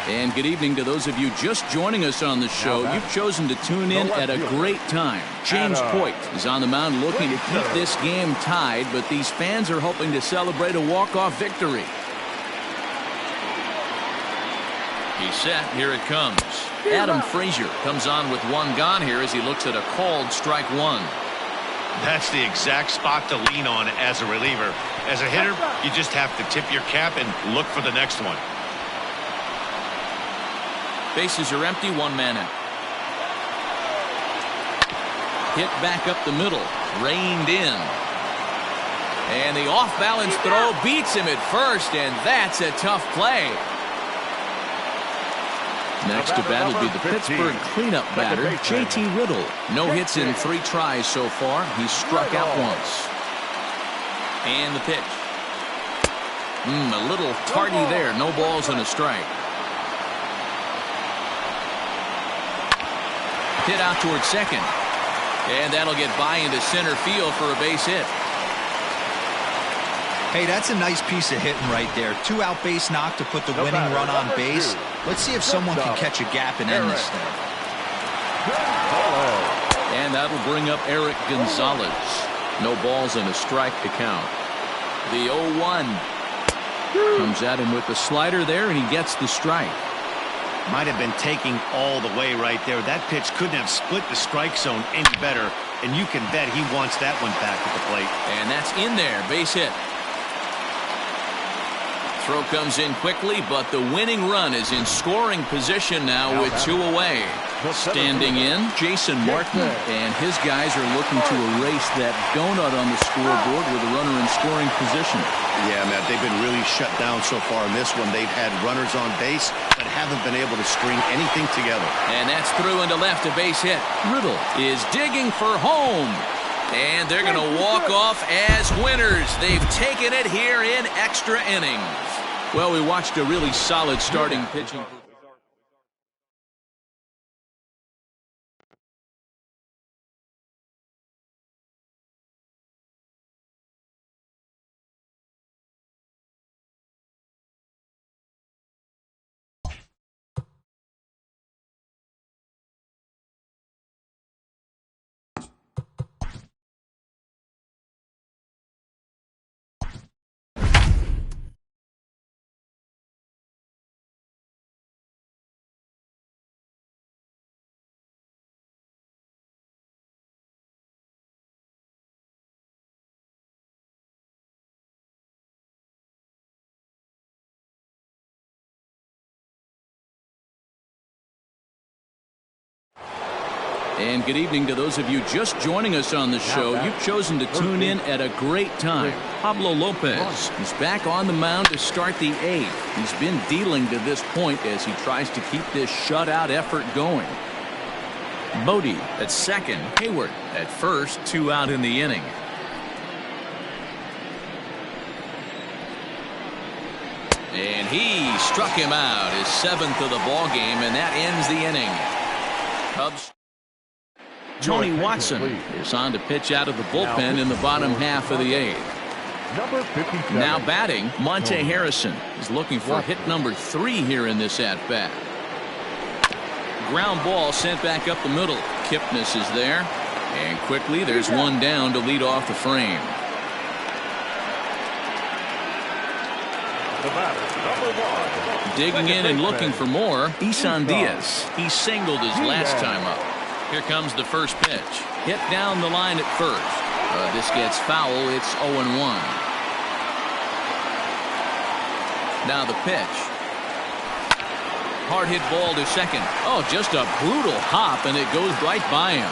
And good evening to those of you just joining us on the show. You've chosen to tune in at a great time. James Hoyt is on the mound looking to keep this game tied, but these fans are hoping to celebrate a walk-off victory. He's set. Here it comes. Adam Frazier comes on with 1 gone here as he looks at a called strike 1. That's the exact spot to lean on as a reliever. As a hitter, you just have to tip your cap and look for the next one. Bases are empty, 1 man out. Hit back up the middle, reined in. And the off-balance throw beats him at first, and that's a tough play. Next to bat will be the Pittsburgh cleanup batter, J.T. Riddle. No hits in 3 tries so far. He's struck out once. And the pitch. A little tardy there. No balls and a strike. Hit out towards second. And that'll get by into center field for a base hit. Hey, that's a nice piece of hitting right there. 2-out base knock to put the winning run on base. Let's see if someone can catch a gap and end this thing. And that'll bring up Eric Gonzalez. No balls and a strike to count. The 0-1 comes at him with the slider there, and he gets the strike. Might have been taking all the way right there. That pitch couldn't have split the strike zone any better, and you can bet he wants that one back at the plate. And that's in there. Base hit. Throw comes in quickly, but the winning run is in scoring position now with 2 away. Standing in, Jason Martin, and his guys are looking to erase that donut on the scoreboard with a runner in scoring position. Yeah, Matt, they've been really shut down so far in this one. They've had runners on base, but haven't been able to string anything together. And that's through into left, a base hit. Riddle is digging for home. And they're going to walk off as winners. They've taken it here in extra innings. Well, we watched a really solid starting pitching. And good evening to those of you just joining us on the show. You've chosen to tune in at a great time. Pablo Lopez is back on the mound to start the 8th. He's been dealing to this point as he tries to keep this shutout effort going. Bodie at second, Hayward at first, 2 out in the inning. And he struck him out, his 7th of the ball game, and that ends the inning. Cubs. Tony Watson is on to pitch out of the bullpen in the bottom half of the 8th. Number 57. Now batting, Monte Harrison is looking for hit number 3 here in this at-bat. Ground ball sent back up the middle. Kipnis is there, and quickly there's one down to lead off the frame. The batter, number 1. Digging in and looking for more, Isan Diaz. He singled his last time up. Here comes the first pitch. Hit down the line at first. This gets foul. It's 0-1. Now the pitch. Hard hit ball to second. Oh, just a brutal hop, and it goes right by him.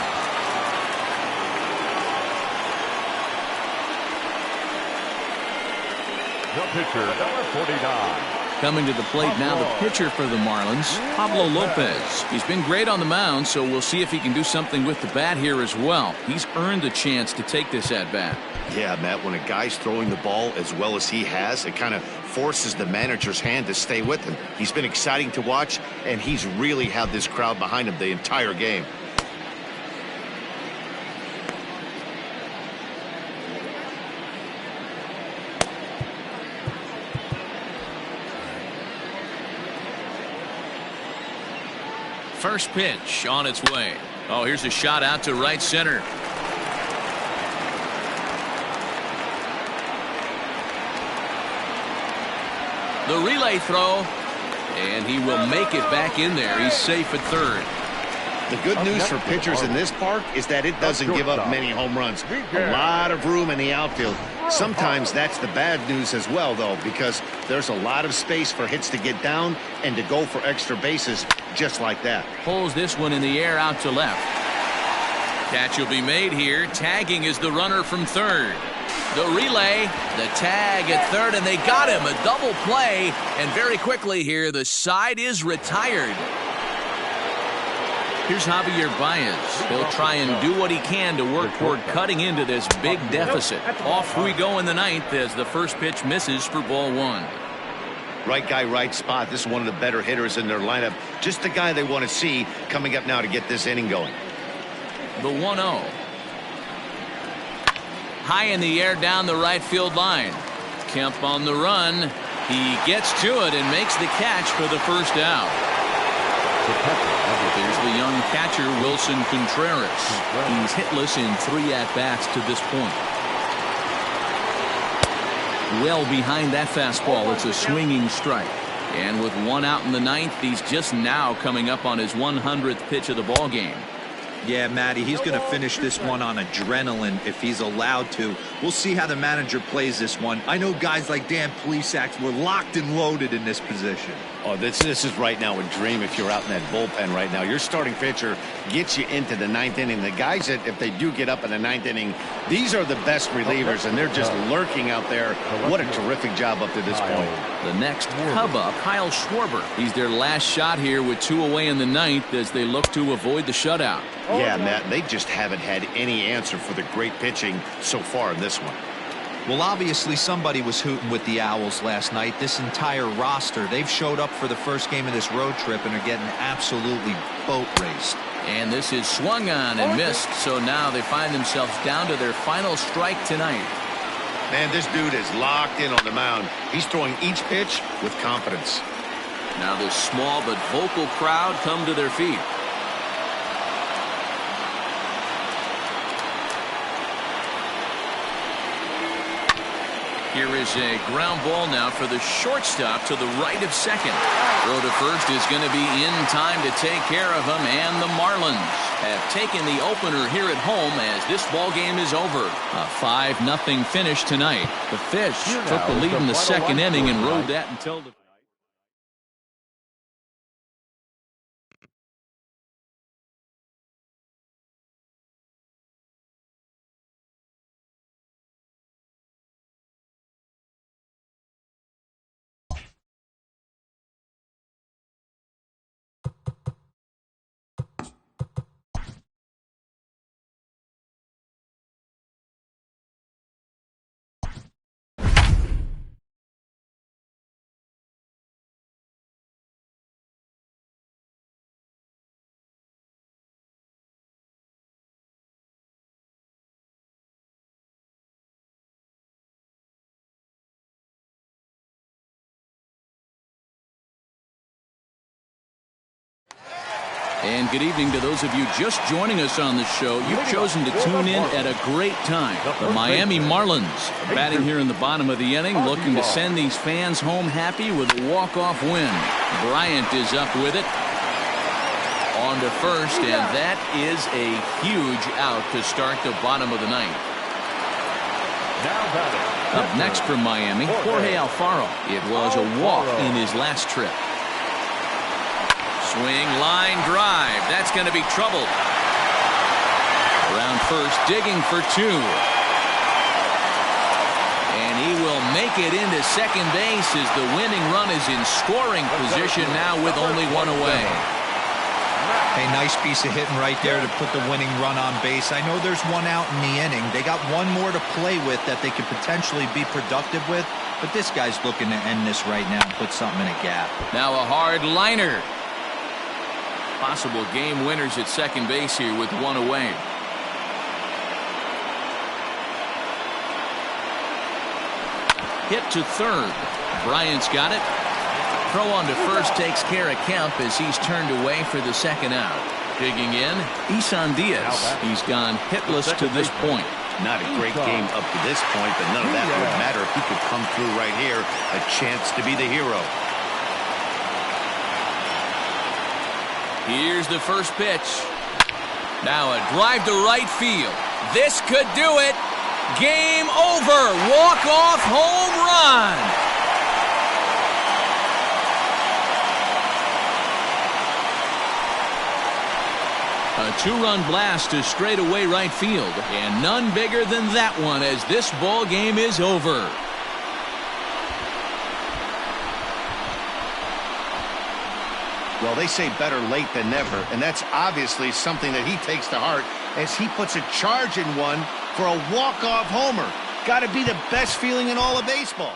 The pitcher, number 49. Coming to the plate now, the pitcher for the Marlins, Pablo Lopez. He's been great on the mound, so we'll see if he can do something with the bat here as well. He's earned a chance to take this at bat. Yeah, Matt, when a guy's throwing the ball as well as he has, it kind of forces the manager's hand to stay with him. He's been exciting to watch, and he's really had this crowd behind him the entire game. First pitch on its way. Oh, here's a shot out to right center. The relay throw, and he will make it back in there. He's safe at third. The good news for pitchers in this park is that it doesn't give up many home runs. A lot of room in the outfield. Sometimes that's the bad news as well, though, because there's a lot of space for hits to get down and to go for extra bases just like that. Pulls this one in the air out to left. Catch will be made here. Tagging is the runner from third. The relay, the tag at third, and they got him. A double play, and very quickly here, the side is retired. Here's Javier Baez. He'll try and do what he can to work toward cutting into this big deficit. Off we go in the 9th as the first pitch misses for ball 1. Right guy, right spot. This is one of the better hitters in their lineup. Just the guy they want to see coming up now to get this inning going. The 1-0. High in the air down the right field line. Kemp on the run. He gets to it and makes the catch for the first out. There's the young catcher, Wilson Contreras. He's hitless in 3 at-bats to this point. Well behind that fastball. It's a swinging strike. And with 1 out in the 9th, he's just now coming up on his 100th pitch of the ball game. Yeah, Matty, he's going to finish this one on adrenaline if he's allowed to. We'll see how the manager plays this one. I know guys like Dan Plesac were locked and loaded in this position. Oh, this is right now a dream if you're out in that bullpen right now. Your starting pitcher gets you into the 9th inning. The guys that, if they do get up in the 9th inning, these are the best relievers, and they're just lurking out there. What a terrific job up to this point. The next Cub up, Kyle Schwarber. He's their last shot here with 2 away in the 9th as they look to avoid the shutout. Yeah, Matt, they just haven't had any answer for the great pitching so far in this one. Well, obviously somebody was hooting with the Owls last night. This entire roster, they've showed up for the first game of this road trip and are getting absolutely boat raced. And this is swung on and missed, so now they find themselves down to their final strike tonight. Man, this dude is locked in on the mound. He's throwing each pitch with confidence. Now this small but vocal crowd come to their feet. Here is a ground ball now for the shortstop to the right of second. Throw to first is going to be in time to take care of him, and the Marlins have taken the opener here at home as this ball game is over. A 5-0 finish tonight. The Fish took the lead in the second inning and rode that until the And good evening to those of you just joining us on the show. You've chosen to tune in at a great time. The Miami Marlins batting here in the bottom of the inning, looking to send these fans home happy with a walk-off win. Bryant is up with it. On to first, and that is a huge out to start the bottom of the ninth. Up next for Miami, Jorge Alfaro. It was a walk in his last trip. Swing, line, drive. That's going to be trouble. Around first, digging for two. And he will make it into second base as the winning run is in scoring position now with only one away. A nice piece of hitting right there to put the winning run on base. I know there's one out in the inning. They got one more to play with that they could potentially be productive with, but this guy's looking to end this right now and put something in a gap. Now a hard liner. Possible game winners at second base here with one away. Hit to third. Bryant's got it. Throw on to first takes care of Kemp as he's turned away for the second out. Digging in, Isan Diaz. He's gone hitless to this point. Not a great game up to this point, but none of that would matter if he could come through right here. A chance to be the hero. Here's the first pitch. Now a drive to right field. This could do it. Game over. Walk-off home run. A two-run blast to straightaway right field. And none bigger than that one as this ball game is over. Well, they say better late than never, and that's obviously something that he takes to heart as he puts a charge in one for a walk-off homer. Got to be the best feeling in all of baseball.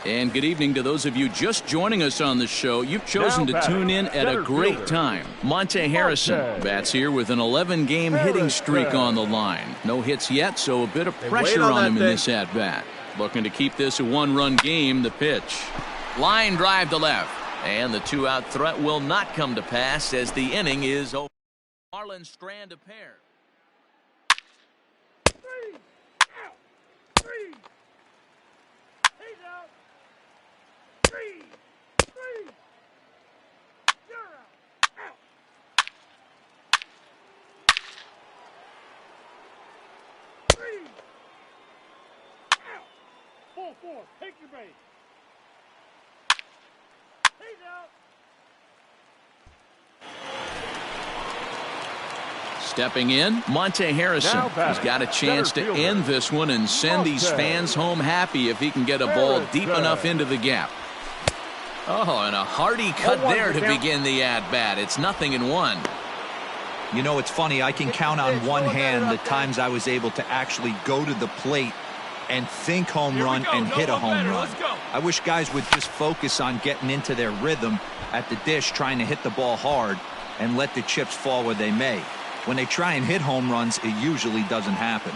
And good evening to those of you just joining us on the show. You've chosen to tune in at a great time. Monte Harrison bats here with an 11-game hitting streak on the line. No hits yet, so a bit of pressure on him in this at-bat. Looking to keep this a one-run game. The pitch. Line drive to left. And the two-out threat will not come to pass as the inning is over. Marlins strand a pair. Four, take your base. He's out. Stepping in, Monte Harrison has got a chance to end this one and send these fans home happy if he can get a ball deep enough into the gap. Oh, and a hearty cut there to begin the at-bat. It's 0-1. You know, it's funny. I can count on one hand the times I was able to actually go to the plate and think home run and hit a home run. I wish guys would just focus on getting into their rhythm at the dish, trying to hit the ball hard and let the chips fall where they may. When they try and hit home runs, it usually doesn't happen.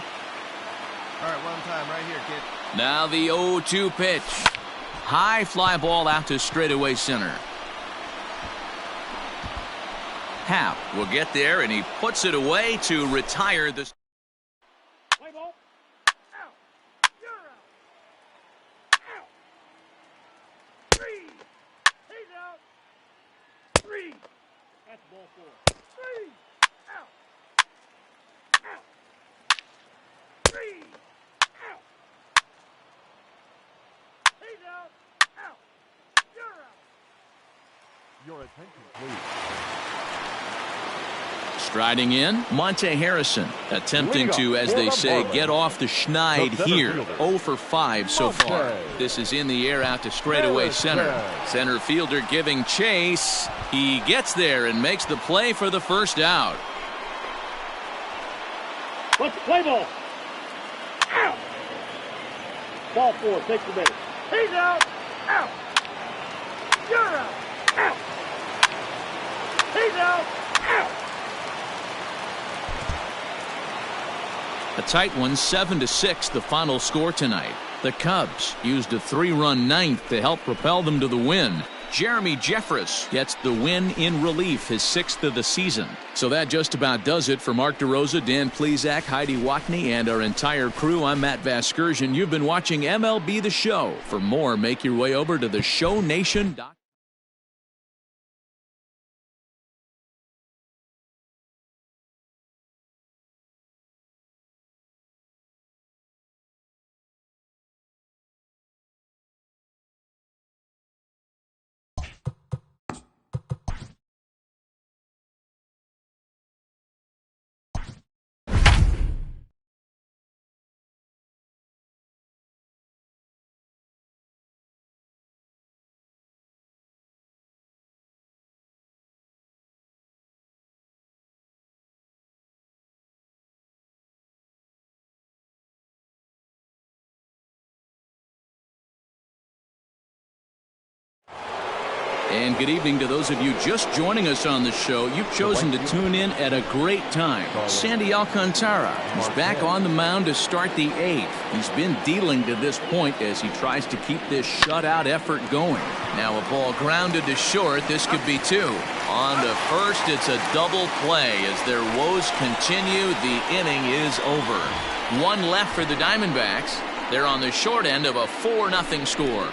All right, one time right here, kid. Now the 0-2 pitch. High fly ball out to straightaway center. Happ will get there, and he puts it away to retire the... Play ball. Out. You're out. Out. 3. He's out. 3. That's ball 4. 3. Out. Out. 3. Out. He's out. Out. You're out. Your attention, please. Striding in, Monte Harrison, attempting to, as they say, get off the schneid here. 0 for 5 so far. This is in the air out to straightaway center. Center fielder giving chase. He gets there and makes the play for the first out. Let's play ball. Out. Ball 4, takes the base. He's out. Out. You're out. Out. He's out. Out. A tight one, 7-6, the final score tonight. The Cubs used a 3-run ninth to help propel them to the win. Jeremy Jeffress gets the win in relief, his 6th of the season. So that just about does it for Mark DeRosa, Dan Plesac, Heidi Watney, and our entire crew. I'm Matt Vasgersian. You've been watching MLB The Show. For more, make your way over to theshownation.com. And good evening to those of you just joining us on the show. You've chosen to tune in at a great time. Sandy Alcantara is back on the mound to start the 8th. He's been dealing to this point as he tries to keep this shutout effort going. Now a ball grounded to short. This could be 2. On to first, it's a double play. As their woes continue, the inning is over. 1 left for the Diamondbacks. They're on the short end of a 4-0 score.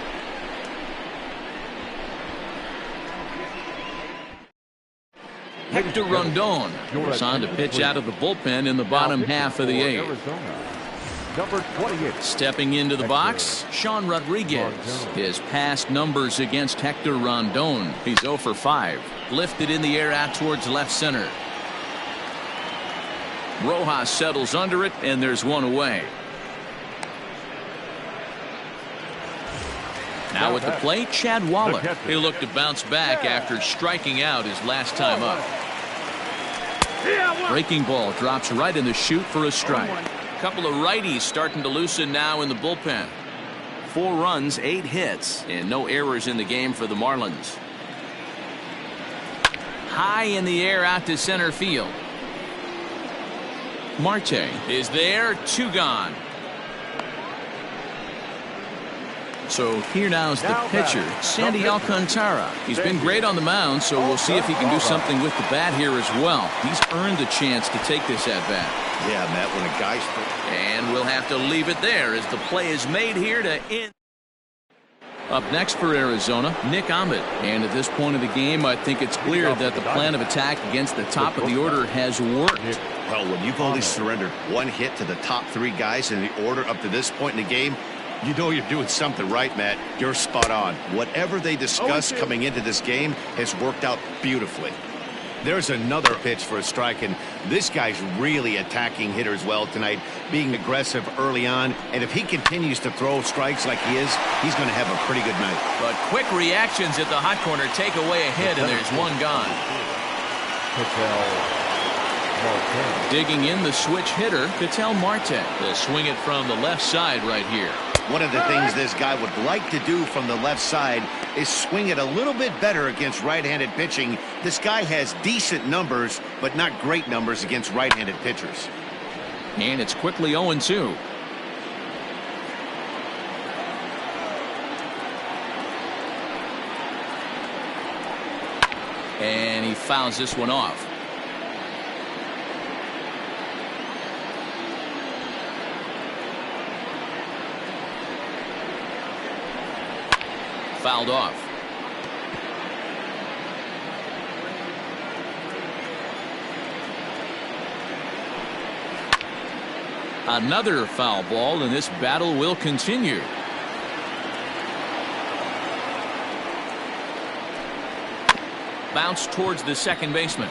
Hector Rondon is on to pitch out of the bullpen in the bottom half of the 8th. Number 28. Stepping into the box, Sean Rodriguez. His past numbers against Hector Rondon. He's 0 for 5. Lifted in the air out towards left center. Rojas settles under it, and there's 1 away. Now at the plate, Chad Wallach. He looked to bounce back after striking out his last time up. Breaking ball drops right in the chute for a strike. A couple of righties starting to loosen now in the bullpen. 4 runs, 8 hits, and no errors in the game for the Marlins. High in the air out to center field. Marte is there, 2 gone. So here now is the pitcher, Sandy Alcantara. He's been great on the mound, so we'll see if he can do something with the bat here as well. He's earned a chance to take this at bat. Yeah, Matt, when a guy's... And we'll have to leave it there as the play is made here to end. Up next for Arizona, Nick Ahmed. And at this point of the game, I think it's clear that the plan of attack against the top of the order has worked. Well, when you've only surrendered 1 hit to the top 3 guys in the order up to this point in the game, you know you're doing something right, Matt. You're spot on. Whatever they discussed coming into this game has worked out beautifully. There's another pitch for a strike, and this guy's really attacking hitters well tonight, being aggressive early on, and if he continues to throw strikes like he is, he's going to have a pretty good night. But quick reactions at the hot corner take away a hit, and there's 1 gone. Digging in the switch hitter, Ketel Marte. They'll swing it from the left side right here. One of the things this guy would like to do from the left side is swing it a little bit better against right-handed pitching. This guy has decent numbers, but not great numbers against right-handed pitchers. And it's quickly 0-2. And he fouls this one off. Fouled off. Another foul ball, and this battle will continue. Bounce towards the second baseman.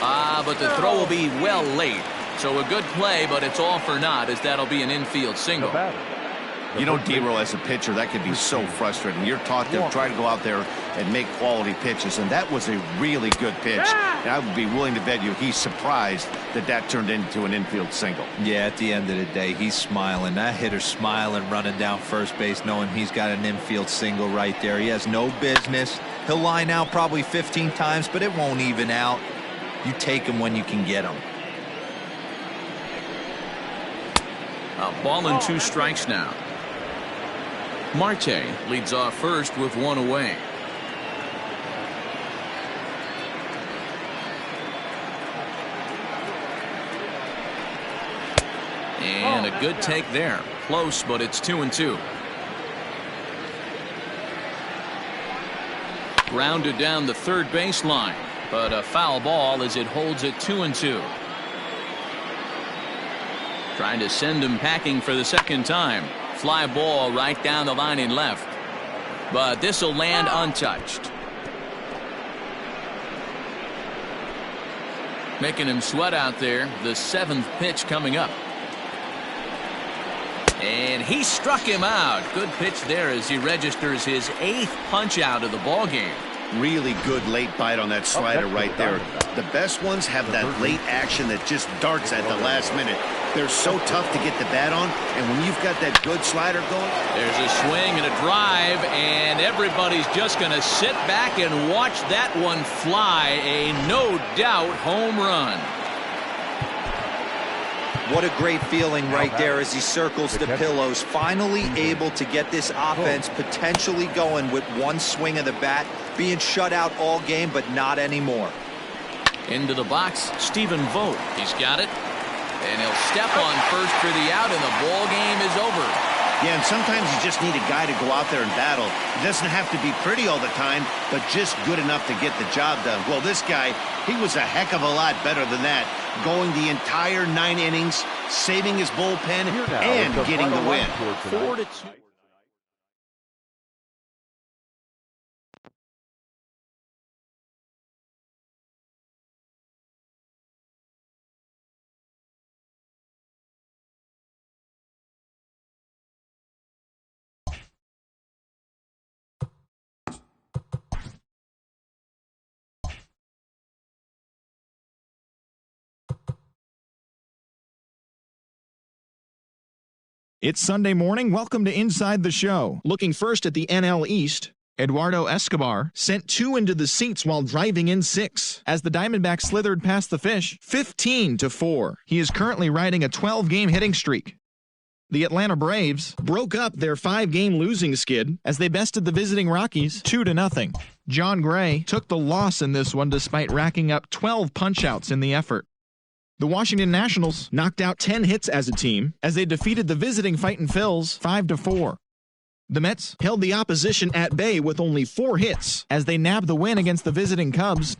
But the throw will be well late. So a good play, but it's all for naught, as that'll be an infield single. You know, D-Roll, as a pitcher, that can be so frustrating. You're taught to try to go out there and make quality pitches, and that was a really good pitch. And I would be willing to bet you he's surprised that that turned into an infield single. Yeah, at the end of the day, he's smiling. That hitter's smiling, running down first base, knowing he's got an infield single right there. He has no business. He'll line out probably 15 times, but it won't even out. You take him when you can get him. A ball and 2 strikes now. Marte leads off first with 1 away. And a good take there. Close, but it's 2-2. Grounded down the third baseline, but a foul ball as it holds it 2-2. Trying to send him packing for the second time. Fly ball right down the line in left. But this will land untouched. Making him sweat out there. The 7th pitch coming up. And he struck him out. Good pitch there as he registers his 8th punch out of the ball game. Really good late bite on that slider right there. The best ones have that late action that just darts at the last minute. They're so tough to get the bat on, and when you've got that good slider going. There's a swing and a drive, and everybody's just going to sit back and watch that one fly. A no-doubt home run. What a great feeling right there as he circles the pillows. Finally able to get this offense potentially going with one swing of the bat. Being shut out all game, but not anymore. Into the box, Stephen Vogt. He's got it. And he'll step on first for the out, and the ball game is over. Yeah, and sometimes you just need a guy to go out there and battle. It doesn't have to be pretty all the time, but just good enough to get the job done. Well, this guy, he was a heck of a lot better than that. Going the entire 9 innings, saving his bullpen, and getting the win. 4-2. It's Sunday morning. Welcome to Inside the Show. Looking first at the NL East, Eduardo Escobar sent 2 into the seats while driving in 6 as the Diamondbacks slithered past the Fish 15-4. He is currently riding a 12-game hitting streak. The Atlanta Braves broke up their 5-game losing skid as they bested the visiting Rockies 2-0. John Gray took the loss in this one despite racking up 12 punch-outs in the effort. The Washington Nationals knocked out 10 hits as a team as they defeated the visiting Fightin' Phils 5-4. The Mets held the opposition at bay with only 4 hits as they nabbed the win against the visiting Cubs.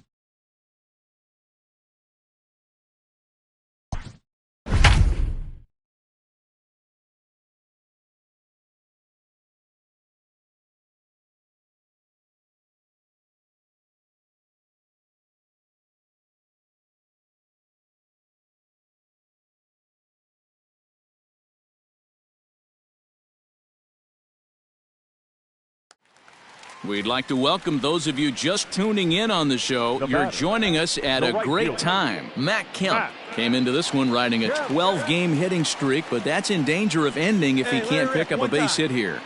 We'd like to welcome those of you just tuning in on the show. You're joining us at a great time. Matt Kemp came into this one riding a 12-game hitting streak, but that's in danger of ending if he can't pick up a base hit here.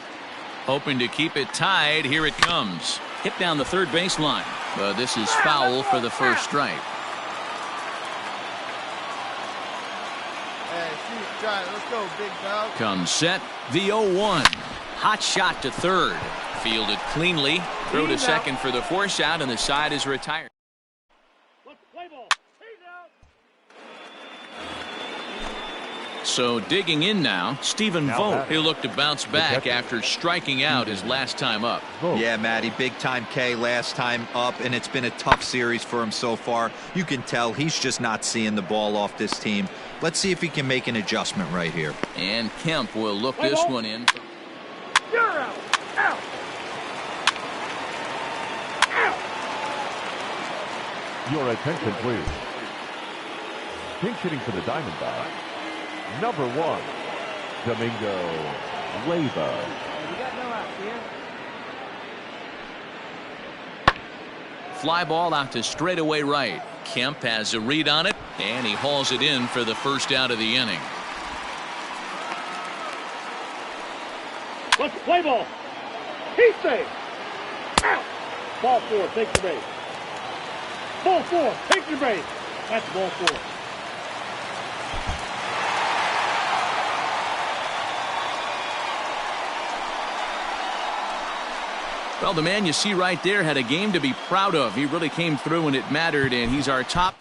Hoping to keep it tied. Here it comes. Hit down the third baseline, but this is foul for the first strike. Let's go, big dog. Comes set, the 0-1. Hot shot to third. Fielded cleanly. Throw to second for the force out, and the side is retired. So digging in now, Stephen Vogt. He'll look to bounce back after striking out his last time up. Yeah, Matty, big time K last time up, and it's been a tough series for him so far. You can tell he's just not seeing the ball off this team. Let's see if he can make an adjustment right here. And Kemp will look this one in. You're out. Out. Your attention, please. Pinch hitting for the Diamondbacks, number 1, Domingo Leyva. We got no outs here. Fly ball out to straightaway right. Kemp has a read on it, and he hauls it in for the first out of the inning. Let's play ball. He's safe. Out. Ball 4, take your base. Ball 4, take your base. That's ball 4. Well, the man you see right there had a game to be proud of. He really came through when it mattered, and he's our top.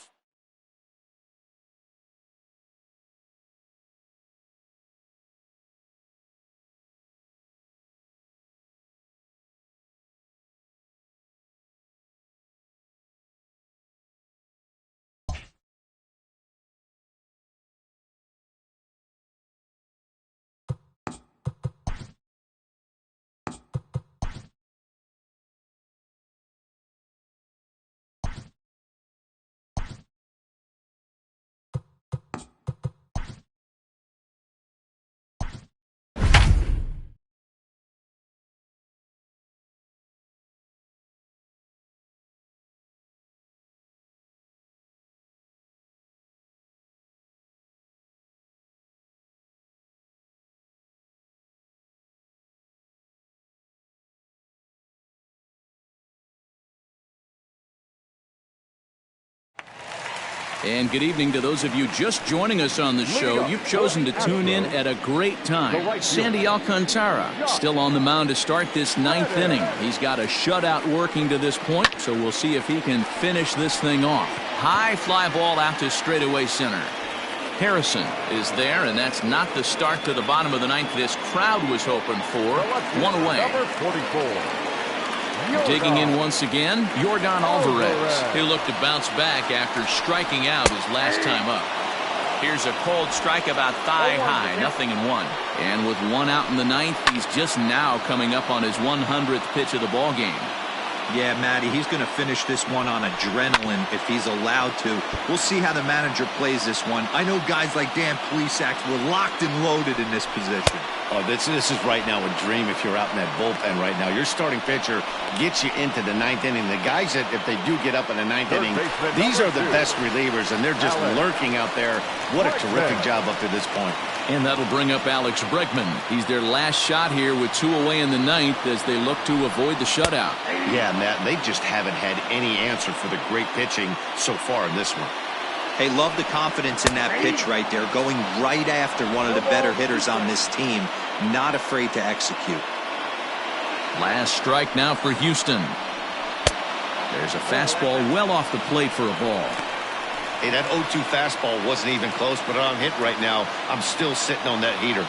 And good evening to those of you just joining us on the show. You've chosen to tune in at a great time. Sandy Alcantara still on the mound to start this 9th inning. He's got a shutout working to this point, so we'll see if he can finish this thing off. High fly ball out to straightaway center. Harrison is there, and that's not the start to the bottom of the 9th this crowd was hoping for. One away. Number 44. Digging in once again, Yordan Alvarez. He'll look to bounce back after striking out his last time up. Here's a cold strike about thigh high, 0-1. And with 1 out in the 9th, he's just now coming up on his 100th pitch of the ball game. Yeah, Matty, he's going to finish this one on adrenaline if he's allowed to. We'll see how the manager plays this one. I know guys like Dan Plesac were locked and loaded in this position. Oh, this is right now a dream if you're out in that bullpen right now. Your starting pitcher gets you into the 9th inning. The guys that, if they do get up in the 9th inning, these are the best relievers, and they're just lurking out there. What a terrific job up to this point. And that'll bring up Alex Bregman. He's their last shot here with 2 away in the 9th as they look to avoid the shutout. Yeah, Matt, they just haven't had any answer for the great pitching so far in this one. Hey, love the confidence in that pitch right there, going right after one of the better hitters on this team, not afraid to execute. Last strike now for Houston. There's a fastball well off the plate for a ball. Hey, that 0-2 fastball wasn't even close, but on hit right now, I'm still sitting on that heater.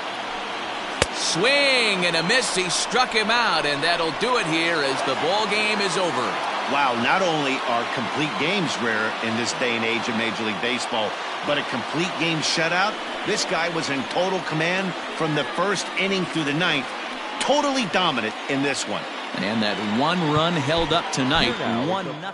Swing and a miss. He struck him out, and that'll do it here as the ball game is over. Wow, not only are complete games rare in this day and age of Major League Baseball, but a complete game shutout. This guy was in total command from the 1st inning through the 9th. Totally dominant in this one. And that 1 run held up tonight, 1-0.